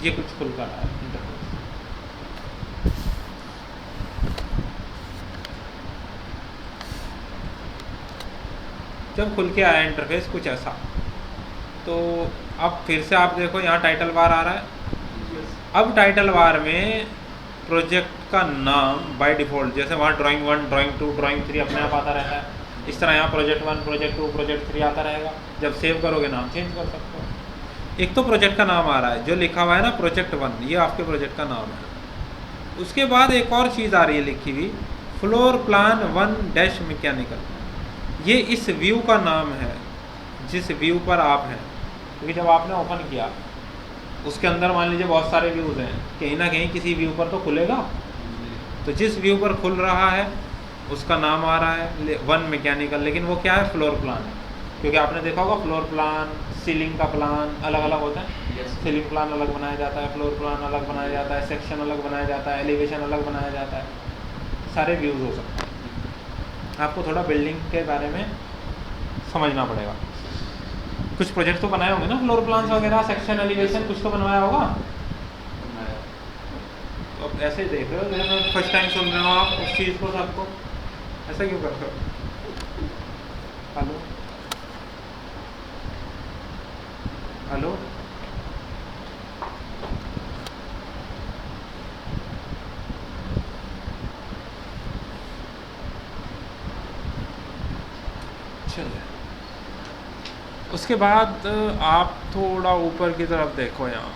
Speaker 1: ये कुछ खुल कर रहा है इंटरफेस। जब खुल के आया इंटरफेस कुछ ऐसा, तो अब फिर से आप देखो यहाँ टाइटल बार आ रहा है। अब टाइटल बार में प्रोजेक्ट का नाम बाय डिफ़ॉल्ट, जैसे वहाँ ड्राइंग 1, ड्राइंग 2, ड्राइंग 3 अपने आप आता रहता है, इस तरह यहाँ प्रोजेक्ट 1, प्रोजेक्ट 2, प्रोजेक्ट 3 आता रहेगा। जब सेव करोगे नाम चेंज कर सकते हो। एक तो प्रोजेक्ट का नाम आ रहा है, जो लिखा हुआ है ना प्रोजेक्ट 1, ये आपके प्रोजेक्ट का नाम है। उसके बाद एक और चीज़ आ रही है लिखी हुई, फ्लोर प्लान 1 मैकेनिकल। ये इस व्यू का नाम है जिस व्यू पर आप हैं, क्योंकि जब आपने ओपन किया उसके अंदर मान लीजिए बहुत सारे व्यूज़ हैं, कहीं ना कहीं किसी व्यू पर तो खुलेगा। तो जिस व्यू पर खुल रहा है उसका नाम आ रहा है 1 मैकेनिकल, लेकिन वो क्या है, फ्लोर प्लान है। क्योंकि आपने देखा होगा फ्लोर प्लान, सीलिंग का प्लान अलग अलग होता है। सीलिंग प्लान अलग बनाया जाता है, फ्लोर प्लान अलग बनाया जाता है, सेक्शन अलग बनाया जाता है, एलिवेशन अलग बनाया जाता है, सारे व्यूज़ हो सकते हैं। आपको थोड़ा बिल्डिंग के बारे में समझना पड़ेगा। कुछ प्रोजेक्ट तो बनाए होंगे ना, फ्लोर प्लान्स वगैरह, सेक्शन, एलिवेशन, कुछ तो बनवाया होगा। तो अब ऐसे देख रहे हो, जैसे फर्स्ट टाइम सुन रहे हो आप उस चीज़ को, सबको ऐसा क्यों करते हो। हेलो हेलो, चलिए उसके बाद आप थोड़ा ऊपर की तरफ देखो। यहाँ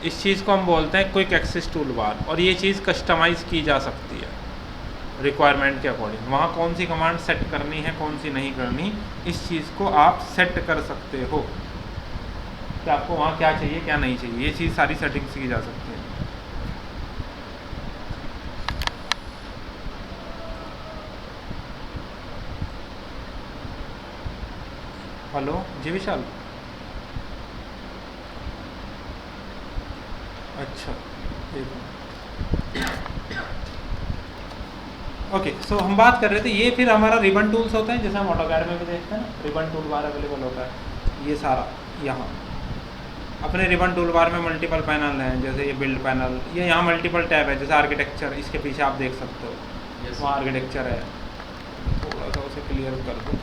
Speaker 1: इस चीज़ को हम बोलते हैं क्विक एक्सेस टूल बार, और ये चीज़ कस्टमाइज़ की जा सकती है रिक्वायरमेंट के अकॉर्डिंग। वहाँ कौन सी कमांड सेट करनी है, कौन सी नहीं करनी, इस चीज़ को आप सेट कर सकते हो कि आपको वहाँ क्या चाहिए क्या नहीं चाहिए। ये चीज़ सारी सेटिंग्स की जा सकती है। हेलो जी विशाल। अच्छा ओके, सो हम बात कर रहे थे, ये फिर हमारा रिबन टूल्स होता है जैसे हम ऑटोकैड में भी देखते हैं ना, रिबन टूल बार अवेलेबल होता है। ये सारा यहाँ अपने रिबन टूल बार में मल्टीपल पैनल हैं, जैसे ये बिल्ड पैनल, ये यहाँ मल्टीपल टैब है, जैसे आर्किटेक्चर इसके पीछे आप देख सकते हो, वहाँ आर्किटेक्चर है। थोड़ा सा उसे क्लियर कर दो।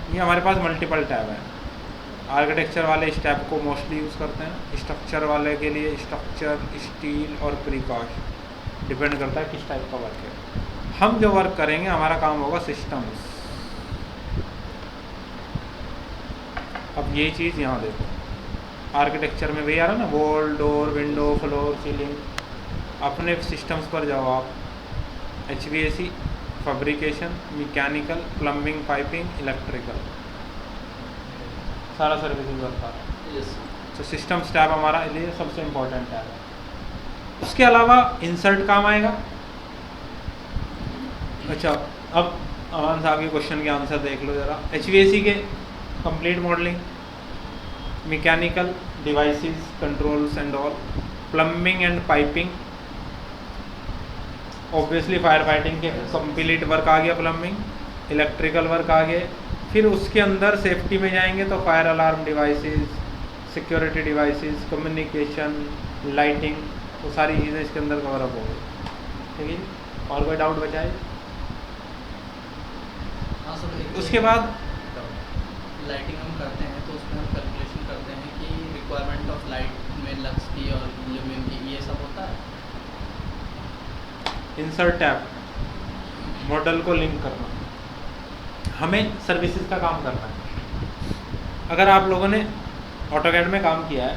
Speaker 1: ये हमारे पास मल्टीपल टैब है। आर्किटेक्चर वाले इस टैब को मोस्टली यूज़ करते हैं, स्ट्रक्चर वाले के लिए स्ट्रक्चर, स्टील और प्रीकास्ट, डिपेंड करता है किस टाइप का वर्क है। हम जो वर्क करेंगे हमारा काम होगा सिस्टम्स। अब ये चीज़ यहाँ देखो, आर्किटेक्चर में भी आ रहा है ना, wall, door, window, floor, ceiling. अपने सिस्टम्स पर जाओ आप, HVAC, fabrication, mechanical, plumbing, piping, electrical, सारा सर्विसेज वर्क आ रहा है। तो सिस्टम्स टैब हमारा लिए सबसे इम्पोर्टेंट टैब है। उसके अलावा इंसर्ट काम आएगा। अच्छा, अब अमान साहब के क्वेश्चन के आंसर देख लो ज़रा। HVAC के complete modelling, mechanical devices, controls and all, plumbing and piping, obviously fire fighting के कंप्लीट वर्क आ गया, प्लम्बिंग, इलेक्ट्रिकल वर्क आ गए। फिर उसके अंदर सेफ्टी में जाएंगे तो fire alarm devices, security devices, communication, lighting, वो सारी चीज़ें इसके अंदर कवर अप होंगी। ठीक है जी, और कोई डाउट बचा है?
Speaker 3: हाँ सर,
Speaker 1: उसके बाद
Speaker 3: लाइटिंग हम करते हैं तो उसमें हम कैलकुलेशन करते हैं कि रिक्वायरमेंट ऑफ लाइट में लक्स की और ल्यूमिन की, ये सब होता है।
Speaker 1: इंसर्ट टैब, मॉडल को लिंक करना, हमें सर्विसेज का काम करना है। अगर आप लोगों ने ऑटोकैड में काम किया है,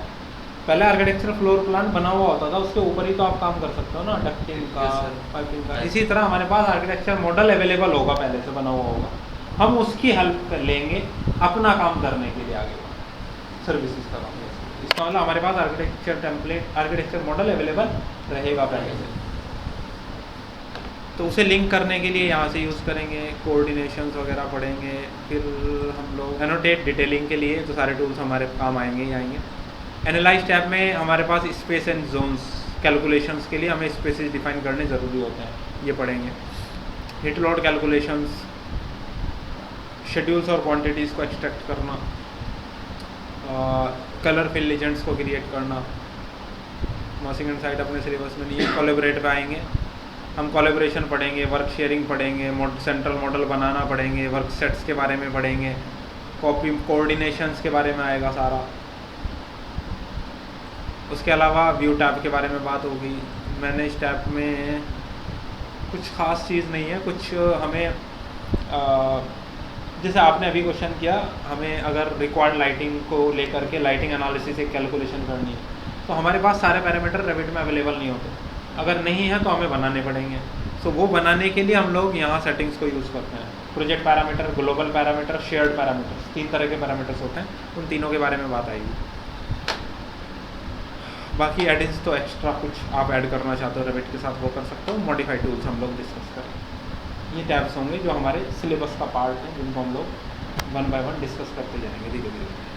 Speaker 1: पहले आर्किटेक्चर फ्लोर प्लान बना हुआ होता था, उसके ऊपर ही तो आप काम कर सकते हो ना, डक्टिंग का, पाइपिंग का। इसी तरह हमारे पास आर्किटेक्चर मॉडल अवेलेबल होगा, पहले से बना हुआ होगा, हम उसकी हेल्प कर लेंगे अपना काम करने के लिए आगे सर्विसेज का काम। इसका मतलब हमारे पास architecture template, architecture model available रहेगा पहले से, तो उसे लिंक करने के लिए यहाँ से यूज़ करेंगे, कोऑर्डिनेशंस वगैरह पढ़ेंगे। फिर हम लोग एनोटेट डिटेलिंग के लिए तो सारे टूल्स हमारे काम आएंगे ही आएंगे। एनालाइज टैब में हमारे पास स्पेस एंड जोन्स, कैलकुलेशंस के लिए हमें स्पेसेस डिफाइन करने ज़रूरी होते हैं, ये पढ़ेंगे। हिट लोड कैलकुलेशंस, शेड्यूल्स और क्वांटिटीज़ को एक्सट्रैक्ट करना, कलर फिल लेजेंड्स को क्रिएट करना। मासिंग एंड साइट अपने सिलेबस में नहीं है, कोलैबोरेट पे आएंगे हम, कोलैबोरेशन पढ़ेंगे, वर्क शेयरिंग पढ़ेंगे, सेंट्रल मॉडल बनाना पढ़ेंगे, वर्क सेट्स के बारे में पढ़ेंगे, कॉपी कोऑर्डिनेशंस के बारे में आएगा सारा। उसके अलावा व्यू टैब के बारे में बात होगी। मैनेज टैब में कुछ ख़ास चीज़ नहीं है, कुछ हमें जैसे आपने अभी क्वेश्चन किया, हमें अगर रिक्वायर्ड लाइटिंग को लेकर के लाइटिंग एनालिसिस एक कैलकुलेशन करनी है, तो हमारे पास सारे पैरामीटर रेविट में अवेलेबल नहीं होते, अगर नहीं है तो हमें बनाने पड़ेंगे। सो वो बनाने के लिए हम लोग यहाँ सेटिंग्स को यूज़ करते हैं। Project parameter, global parameter, shared parameters, 3 तरह के पैरामीटर्स होते हैं, उन तीनों के बारे में बात आएगी। बाकी एडिंग्स तो एक्स्ट्रा कुछ आप ऐड करना चाहते हो रेविट के साथ वो कर सकते हो। मॉडिफाइड टूल्स हम लोग डिस्कस करेंगे। ये टैब्स होंगे जो हमारे सिलेबस का पार्ट है, जिनको हम लोग 1 बाय 1 डिस्कस करते जाएंगे धीरे धीरे।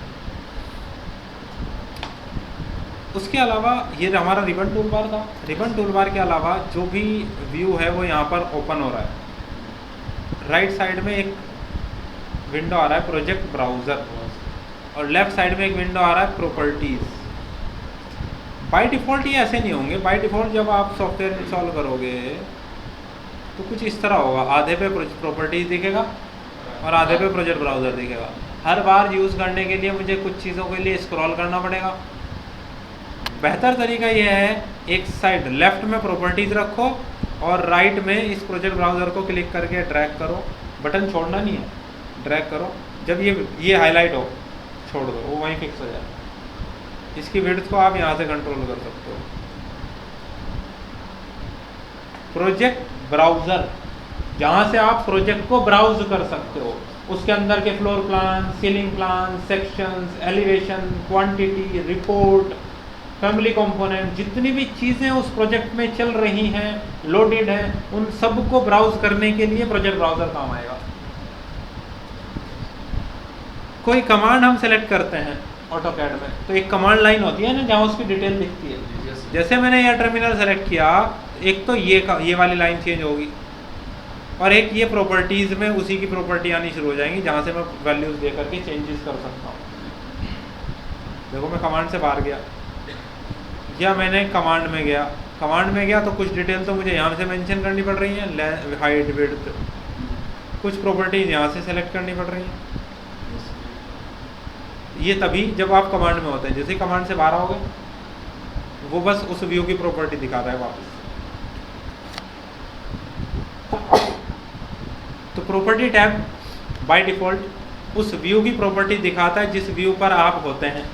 Speaker 1: उसके अलावा ये हमारा रिबन टूल बार था। रिबन टूल बार के अलावा जो भी व्यू है वो यहाँ पर ओपन हो रहा है। राइट साइड में एक विंडो आ रहा है प्रोजेक्ट ब्राउज़र, और लेफ्ट साइड में एक विंडो आ रहा है प्रॉपर्टीज़। बाय डिफ़ॉल्ट ये ऐसे नहीं होंगे। बाय डिफ़ॉल्ट जब आप सॉफ्टवेयर इंस्टॉल करोगे तो कुछ इस तरह होगा, आधे पे प्रॉपर्टीज़ दिखेगा और आधे पे प्रोजेक्ट ब्राउज़र दिखेगा। हर बार यूज़ करने के लिए मुझे कुछ चीज़ों के लिए स्क्रॉल करना पड़ेगा। बेहतर तरीका ये है, एक साइड लेफ़्ट में प्रॉपर्टीज़ रखो और राइट में इस प्रोजेक्ट ब्राउज़र को क्लिक करके ड्रैग करो। बटन छोड़ना नहीं है, ड्रैग करो। जब ये हाईलाइट हो छोड़ दो, वो वहीं फिक्स हो जाए। इसकी विड्थ को आप यहाँ से कंट्रोल कर सकते हो। प्रोजेक्ट ब्राउज़र, जहाँ से आप प्रोजेक्ट को ब्राउज कर सकते हो, उसके अंदर के floor plan, ceiling plan, sections, elevation, quantity, report, family component, जितनी भी चीज़ें उस प्रोजेक्ट में चल रही हैं, लोडेड हैं, उन सब को ब्राउज करने के लिए प्रोजेक्ट ब्राउज़र काम आएगा। कोई कमांड हम सेलेक्ट करते हैं ऑटोकैड में, तो एक कमांड लाइन होती है ना जहाँ उसकी डिटेल दिखती है। जैसे मैंने यह टर्मिनल सेलेक्ट किया, एक तो ये वाली लाइन चेंज होगी, और एक ये प्रॉपर्टीज़ में उसी की प्रॉपर्टी आनी शुरू हो जाएंगी जहाँ से मैं वैल्यूज़ दे करके चेंजेस कर सकता हूँ। देखो मैं कमांड से बाहर गया, या मैंने कमांड में गया तो कुछ डिटेल तो मुझे यहाँ से मेंशन करनी पड़ रही है, हाइट विड्थ, कुछ प्रॉपर्टीज़ यहाँ से सेलेक्ट करनी पड़ रही हैं। ये तभी जब आप कमांड में होते हैं। जैसे कमांड से बाहर आओगे वो बस उस व्यू की प्रॉपर्टी दिखाता है वापस। तो प्रॉपर्टी टैब बाय डिफ़ॉल्ट उस व्यू की प्रॉपर्टी दिखाता है जिस व्यू पर आप होते हैं,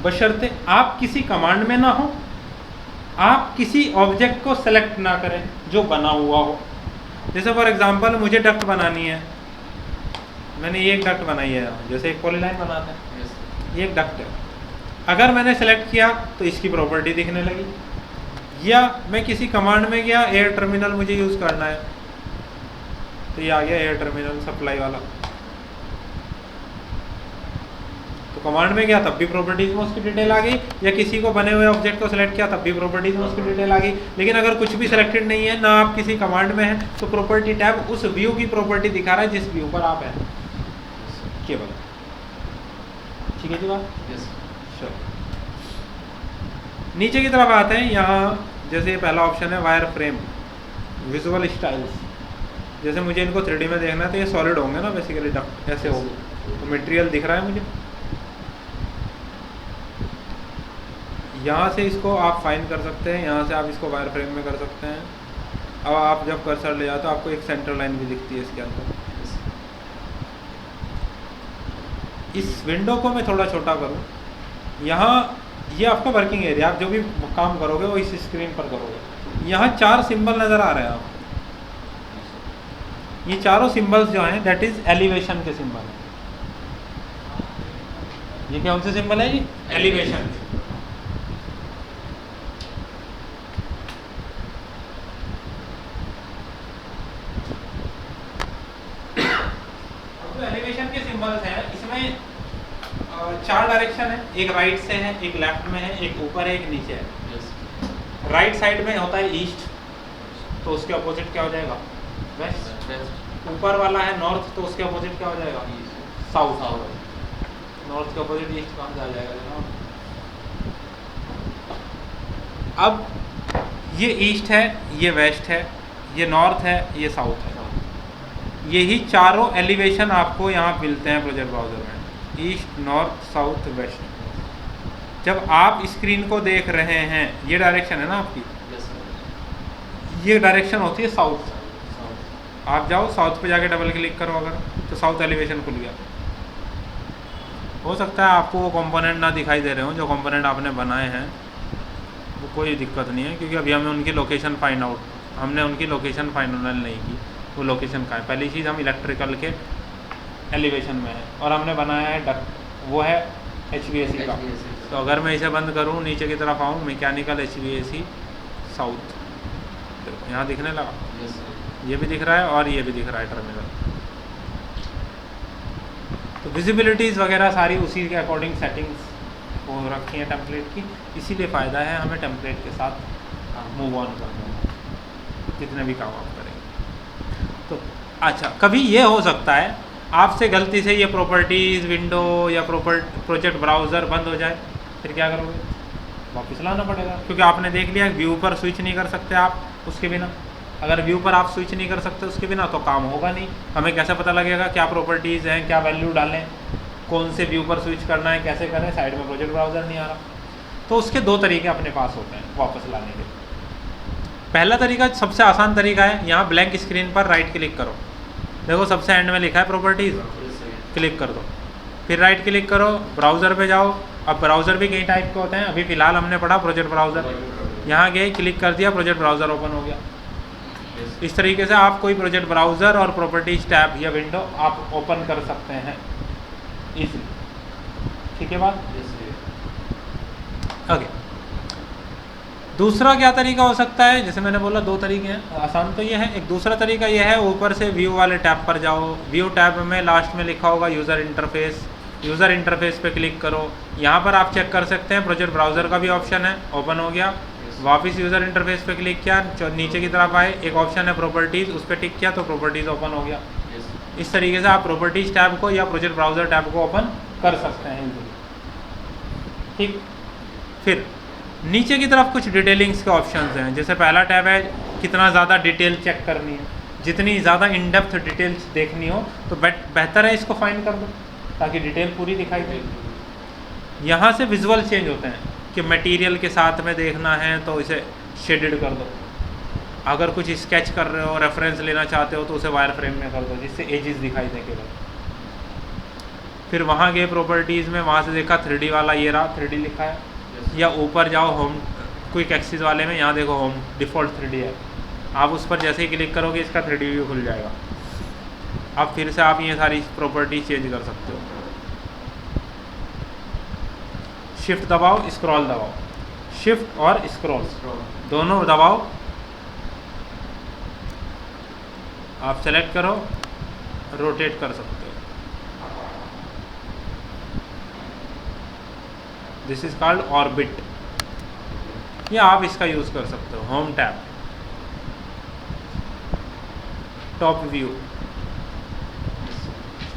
Speaker 1: बशर्ते आप किसी कमांड में ना हो, आप किसी ऑब्जेक्ट को सेलेक्ट ना करें जो बना हुआ हो। जैसे फॉर एग्जांपल मुझे डक्ट बनानी है, मैंने ये एक डक्ट बनाई है, जैसे एक पॉलीलाइन बनाते हैं, ये एक डक्ट है। अगर मैंने सेलेक्ट किया तो इसकी प्रॉपर्टी दिखने लगी, या मैं किसी कमांड में गया, एयर टर्मिनल मुझे यूज़ करना है तो ये आ गया एयर टर्मिनल सप्लाई वाला। तो कमांड में गया तब भी प्रॉपर्टीज में उसकी डिटेल आ गई, या किसी को बने हुए ऑब्जेक्ट को सेलेक्ट किया तब भी प्रॉपर्टीज में उसकी डिटेल आ गई। लेकिन अगर कुछ भी सिलेक्टेड नहीं है, ना आप किसी कमांड में हैं, तो प्रॉपर्टी टैब उस व्यू की प्रॉपर्टी दिखा रहा है जिस व्यू पर आप हैं केवल। ठीक है जी बात? श्योर। नीचे की तरफ आते हैं, यहाँ जैसे पहला ऑप्शन है वायर फ्रेम विजुअल स्टाइल्स। जैसे मुझे इनको 3D में देखना है तो ये सॉलिड होंगे ना, बेसिकली डक्ट ऐसे होंगे, तो मटेरियल दिख रहा है मुझे। यहाँ से इसको आप फाइन कर सकते हैं, यहाँ से आप इसको वायर फ्रेम में कर सकते हैं। अब आप जब कर्सर ले जाते हो आपको एक सेंटर लाइन भी दिखती है इसके अंदर। इस विंडो को मैं थोड़ा छोटा करूँ, यहाँ ये आपका वर्किंग एरिया, आप जो भी काम करोगे वो इस स्क्रीन पर करोगे। यहाँ 4 सिंबल नज़र आ रहे हैं आपको, ये चारों सिंबल्स जो हैं दैट इज़ एलिवेशन के सिंबल हैं। ये कौन से सिंबल है? ये एलिवेशन। तो एलिवेशन के सिंबल्स हैं, इसमें 4 डायरेक्शन है, एक राइट से है, एक लेफ्ट में है, एक ऊपर है, एक नीचे है। राइट साइड में होता है ईस्ट, तो उसके अपोजिट क्या हो जाएगा? वेस्ट। ऊपर वाला है नॉर्थ, तो उसके अपोजिट क्या हो जाएगा? साउथ। नॉर्थ के अपोजिट ईस्ट कहाँ जा जाएगा जनाब? अब ये ईस्ट है, ये वेस्ट है, ये नॉर्थ है, ये साउथ है। यही चारों एलिवेशन आपको यहाँ मिलते हैं प्रोजेक्ट ब्राउज़र में, ईस्ट, नॉर्थ, साउथ, वेस्ट। जब आप स्क्रीन को देख रहे हैं, ये डायरेक्शन है ना आपकी, ये डायरेक्शन होती है साउथ। आप जाओ साउथ पे जाके डबल क्लिक करो अगर, तो साउथ एलिवेशन खुल गया। हो सकता है आपको वो कंपोनेंट ना दिखाई दे रहे हो जो कंपोनेंट आपने बनाए हैं, वो कोई दिक्कत नहीं है, क्योंकि अभी हमें उनकी लोकेशन हमने उनकी लोकेशन फाइनल नहीं की, वो लोकेशन कहाँ है। पहली चीज़ हम इलेक्ट्रिकल के एलिवेशन में है, और हमने बनाया है डक्ट, वो है HVAC का। तो अगर मैं इसे बंद करूँ, नीचे की तरफ आऊँ, मैकेनिकल HVAC साउथ, तो यहाँ दिखने लगा, ये भी दिख रहा है और ये भी दिख रहा है टर्मिनल। तो विजिबिलिटीज़ वगैरह सारी उसी के अकॉर्डिंग सेटिंग्स हो रखी हैं टेम्पलेट की, इसीलिए फ़ायदा है हमें टेम्पलेट के साथ मूव ऑन करने में, जितने भी काम आप करेंगे। तो अच्छा, कभी ये हो सकता है आपसे गलती से ये प्रॉपर्टीज़ विंडो या प्रोजेक्ट ब्राउज़र बंद हो जाए, फिर क्या करोगे? वापस लाना पड़ेगा, क्योंकि आपने देख लिया व्यू पर स्विच नहीं कर सकते आप उसके बिना। अगर व्यू पर आप स्विच नहीं कर सकते उसके बिना तो काम होगा नहीं। हमें कैसे पता लगेगा क्या प्रॉपर्टीज़ हैं, क्या वैल्यू डालें, कौन से व्यू पर स्विच करना है, कैसे करें? साइड में प्रोजेक्ट ब्राउज़र नहीं आ रहा। तो उसके 2 तरीके अपने पास होते हैं वापस लाने के। पहला तरीका, सबसे आसान तरीका है, यहाँ ब्लैंक स्क्रीन पर राइट क्लिक करो, देखो सबसे एंड में लिखा है प्रॉपर्टीज़, क्लिक कर दो, फिर राइट क्लिक करो, ब्राउज़र पे जाओ। अब ब्राउज़र भी कई टाइप के होते हैं, अभी फ़िलहाल हमने पढ़ा प्रोजेक्ट ब्राउज़र, यहाँ गए, क्लिक कर दिया, प्रोजेक्ट ब्राउज़र ओपन हो गया। इस तरीके से आप कोई प्रोजेक्ट ब्राउज़र और प्रॉपर्टीज टैब या विंडो आप ओपन कर सकते हैं इजीली। ठीक है बात? ओके। दूसरा क्या तरीका हो सकता है, जैसे मैंने बोला दो तरीके हैं, आसान तो ये है। एक दूसरा तरीका ये है, ऊपर से व्यू वाले टैब पर जाओ, व्यू टैब में लास्ट में लिखा होगा यूज़र इंटरफेस, यूज़र इंटरफेस पे क्लिक करो। यहाँ पर आप चेक कर सकते हैं प्रोजेक्ट ब्राउज़र का भी ऑप्शन है, ओपन हो गया। वापस यूज़र इंटरफेस पे क्लिक किया, नीचे की तरफ आए, एक ऑप्शन है प्रॉपर्टीज़, उस पर टिक किया तो प्रॉपर्टीज़ ओपन हो गया। इस तरीके से आप प्रॉपर्टीज़ टैब को या प्रोजेक्ट ब्राउज़र टैब को ओपन कर सकते हैं। ठीक, फिर नीचे की तरफ कुछ डिटेलिंग्स के ऑप्शंस हैं। जैसे पहला टैब है कितना ज़्यादा डिटेल चेक करनी है, जितनी ज़्यादा इन डेप्थ डिटेल्स देखनी हो तो बेहतर है इसको फाइन कर दो ताकि डिटेल पूरी दिखाई दे। यहाँ से विजुअल चेंज होते हैं कि मटेरियल के साथ में देखना है तो इसे शेडेड कर दो, अगर कुछ स्केच कर रहे हो, रेफरेंस लेना चाहते हो तो उसे वायर फ्रेम में कर दो जिससे एजेस दिखाई दे केवल। फिर वहाँ गए प्रॉपर्टीज़ में, वहाँ से देखा 3D वाला, ये रहा 3D लिखा है। या ऊपर जाओ होम क्विक एक्सिस वाले में, यहाँ देखो होम डिफ़ॉल्ट 3D है, आप उस पर जैसे ही क्लिक करोगे इसका 3D व्यू खुल जाएगा। अब फिर से आप ये सारी प्रॉपर्टी चेंज कर सकते हो। शिफ्ट दबाओ, स्क्रॉल दबाओ, शिफ्ट और स्क्रॉल दोनों दबाओ, आप सेलेक्ट करो, रोटेट कर सकते हो। दिस इज कॉल्ड ऑर्बिट, या आप इसका यूज़ कर सकते हो। होम टैब, टॉप व्यू,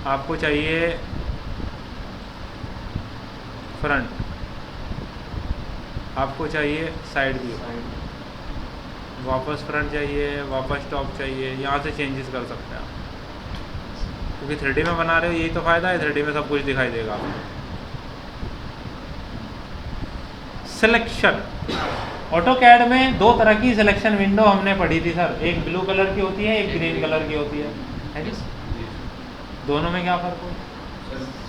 Speaker 1: आपको चाहिए फ्रंट, आपको चाहिए साइड व्यू, वापस फ्रंट चाहिए, वापस टॉप चाहिए, यहाँ से चेंजेस कर सकते हैं आप, क्योंकि 3D में बना रहे हो, यही तो फ़ायदा है, 3D में सब कुछ दिखाई देगा आपको। सिलेक्शन, ऑटोकैड में दो तरह की सिलेक्शन विंडो हमने पढ़ी थी सर, एक ब्लू कलर की होती है, एक ग्रीन कलर की होती है जी? दोनों में क्या फ़र्क हो?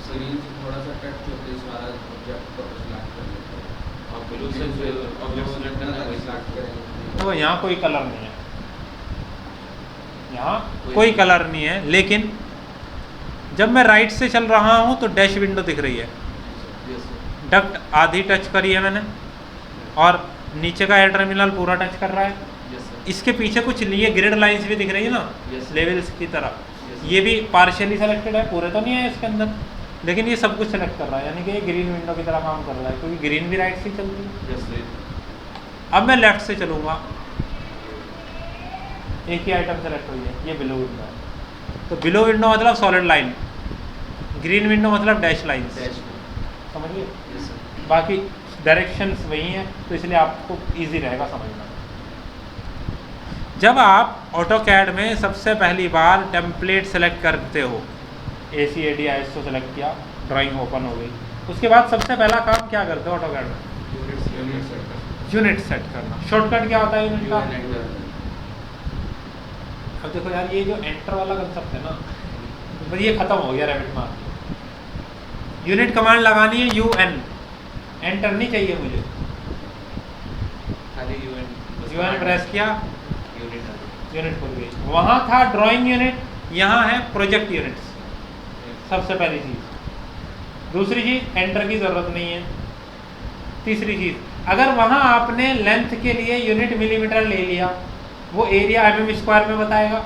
Speaker 2: स्क्रीन से थोड़ा सा टच होते हैं, सारा ऑब्जेक्ट को सिलेक्ट कर लेते हैं, और ब्लू से जो ऑब्जेक्ट सिलेक्ट करना है वही सिलेक्ट करेंगे।
Speaker 1: तो यहाँ कोई कलर नहीं है, यहाँ कोई कलर नहीं है, लेकिन जब मैं राइट से चल रहा हूँ तो डैश विंडो दिख रही है। डक्ट आधी टच करी है मैंने, और नीचे का एयर टर्मिनल पूरा टच कर रहा है। इसके पीछे कुछ लिए ग्रिड लाइंस भी दिख रही है ना, लेवल्स की तरह, ये भी पार्शियली सेलेक्टेड है, पूरे तो नहीं है इसके अंदर, लेकिन ये सब कुछ सेलेक्ट कर रहा है, यानी कि ये ग्रीन विंडो की तरह काम कर रहा है, क्योंकि ग्रीन भी राइट से चलती है। अब मैं लेफ्ट से चलूँगा, एक ही आइटम सेलेक्ट हुई है, ये बिलो विंडो है, तो बिलो विंडो मतलब सॉलिड लाइन, ग्रीन विंडो मतलब डैश लाइन, समझिए। बाकी डायरेक्शंस वही हैं, तो इसलिए आपको इजी रहेगा समझना। जब आप ऑटोकैड में सबसे पहली बार टेम्पलेट सेलेक्ट करते हो, ACAD ISO सेलेक्ट किया, ड्राइंग ओपन हो गई, उसके बाद सबसे पहला काम क्या करते हो ऑटोकैड में? यूनिट सेट करना। शॉर्टकट क्या होता है यूनिट का? अब देखो यार, ये जो एंटर वाला कंसेप्ट है ना, तो ये खत्म हो गया रैबिट में। यूनिट कमांड लगानी है, UN, एंटर नहीं चाहिए मुझे,
Speaker 2: खाली
Speaker 1: UN प्रेस किया, यूनिट खुल गई। वहाँ था ड्राइंग यूनिट, यहाँ है प्रोजेक्ट यूनिट्स, सबसे पहली चीज़। दूसरी चीज़, एंटर की ज़रूरत नहीं है। तीसरी चीज़, अगर वहाँ आपने लेंथ के लिए यूनिट मिलीमीटर ले लिया, वो एरिया mm स्क्वायर में बताएगा,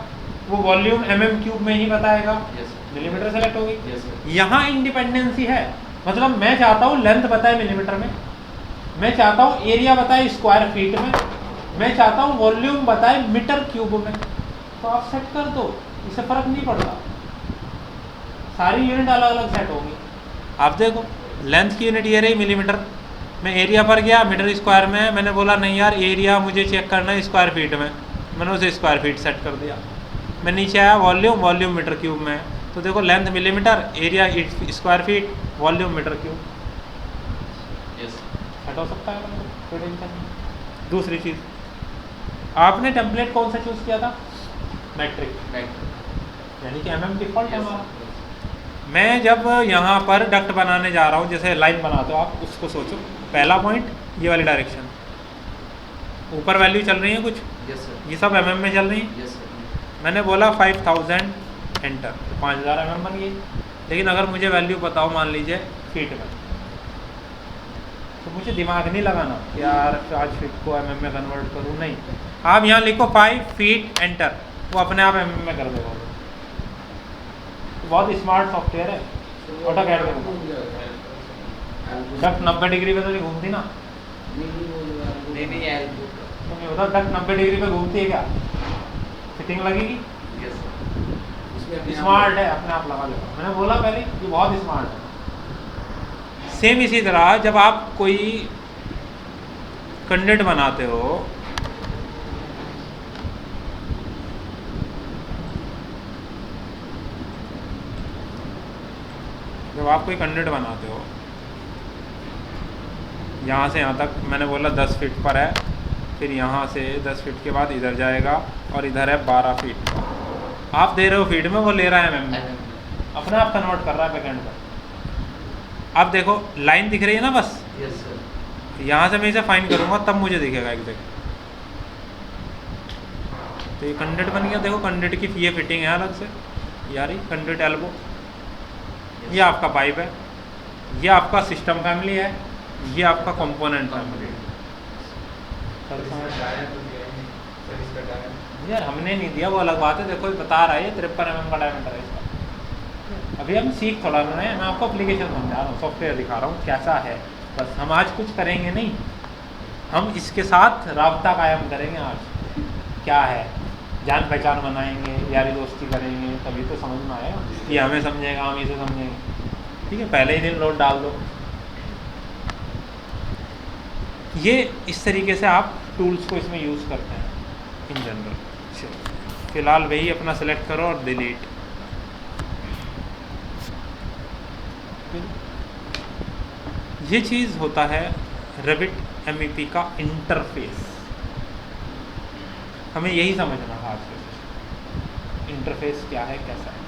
Speaker 1: वो वॉल्यूम mm क्यूब में ही बताएगा, मिलीमीटर सेलेक्ट होगी। यहाँ इंडिपेंडेंसी है, मतलब मैं चाहता हूँ लेंथ बताए मिलीमीटर में, मैं चाहता हूँ एरिया बताए स्क्वायर फीट में, मैं चाहता हूँ वॉल्यूम बताए मीटर क्यूब में, तो आप सेट कर दो, इससे फ़र्क नहीं पड़ता, सारी यूनिट अलग अलग सेट होगी। आप देखो लेंथ की यूनिट ये रही मिलीमीटर, मैं एरिया पर गया मीटर स्क्वायर में, मैंने बोला नहीं यार एरिया मुझे चेक करना है स्क्वायर फीट में, मैंने उसे स्क्वायर फीट सेट कर दिया। मैं नीचे आया वॉल्यूम मीटर क्यूब में, तो देखो length millimetre, area square feet, volume metre cube, set हो सकता है, कोई टेंशन नहीं। दूसरी चीज़, आपने टेम्पलेट कौन सा चूज़ किया था? मैट्रिक, यानी कि MM डिफ़ॉल्ट है हमारा। मैं जब यहाँ पर डक्ट बनाने जा रहा हूँ, जैसे लाइन बनाते हो आप, उसको सोचो, पहला पॉइंट ये वाली डायरेक्शन, ऊपर वैल्यू चल रही है कुछ, ये सब MM में चल रही है। मैंने बोला 5000 एंटर, तो 5000 mm बन गई। लेकिन अगर मुझे वैल्यू बताओ मान लीजिए फीट में, तो तो मुझे दिमाग नहीं लगाना कि यार 5 फीट को mm में कन्वर्ट करूँ, नहीं। आप यहाँ लिखो 5 फीट एंटर, वो अपने आप mm में कर देगा। बहुत स्मार्ट सॉफ्टवेयर है AutoCAD में। डक 90 डिग्री पे तो नहीं घूमती ना,
Speaker 2: नहीं नहीं यार
Speaker 1: तो मैं बता डक 90 डिग्री पे घूमती है क्या? फिटिंग लगेगी? स्मार्ट है, अपने आप लगा देगा। मैंने बोला पहले ये बहुत स्मार्ट है। सेम इसी तरह जब आप कोई कंटेंट बनाते हो, जब आप कोई कंटेंट बनाते हो, यहाँ से यहाँ तक मैंने बोला 10 फीट पर है, फिर यहाँ से 10 फीट के बाद इधर जाएगा और इधर है 12 फीट। आप दे रहे हो फीट में, वो ले रहा है mm में, अपने आप कन्वर्ट कर रहा है बैकएंड पर। अब देखो लाइन दिख रही है ना, बस
Speaker 2: यस सर।
Speaker 1: यहाँ से मैं इसे फाइन करूँगा तब मुझे दिखेगा एग्जैक्ट। तो ये कंटेंट बन गया। देखो कंटेंट की ये फिटिंग है अलग से, यार ये कंटेंट एल्बो, ये आपका पाइप है, ये आपका सिस्टम फैमिली है, ये आपका कंपोनेंट फैमिली है। यार हमने नहीं दिया वो अलग बात है, देखो ये बता रहा है ये 53 mm का डायमीटर है इसका। अभी हम सीख थोड़ा रहे हैं, मैं आपको एप्लीकेशन समझा रहा हूँ, सॉफ्टवेयर दिखा रहा हूँ कैसा है। बस हम आज कुछ करेंगे नहीं, हम इसके साथ राब्ता कायम करेंगे। आज क्या है, जान पहचान बनाएंगे, यारी दोस्ती करेंगे, तभी तो समझ में आएगा। ये हमें समझेगा, हम इसे समझेंगे, ठीक है। पहले ही दिन लोड डाल दो। ये इस तरीके से आप टूल्स को इसमें यूज़ करते हैं इन जनरल। फिलहाल वही अपना सेलेक्ट करो और डिलीट। ये चीज़ होता है रेविट MEP का इंटरफेस। हमें यही समझना था आज के। इंटरफेस क्या है, कैसा है।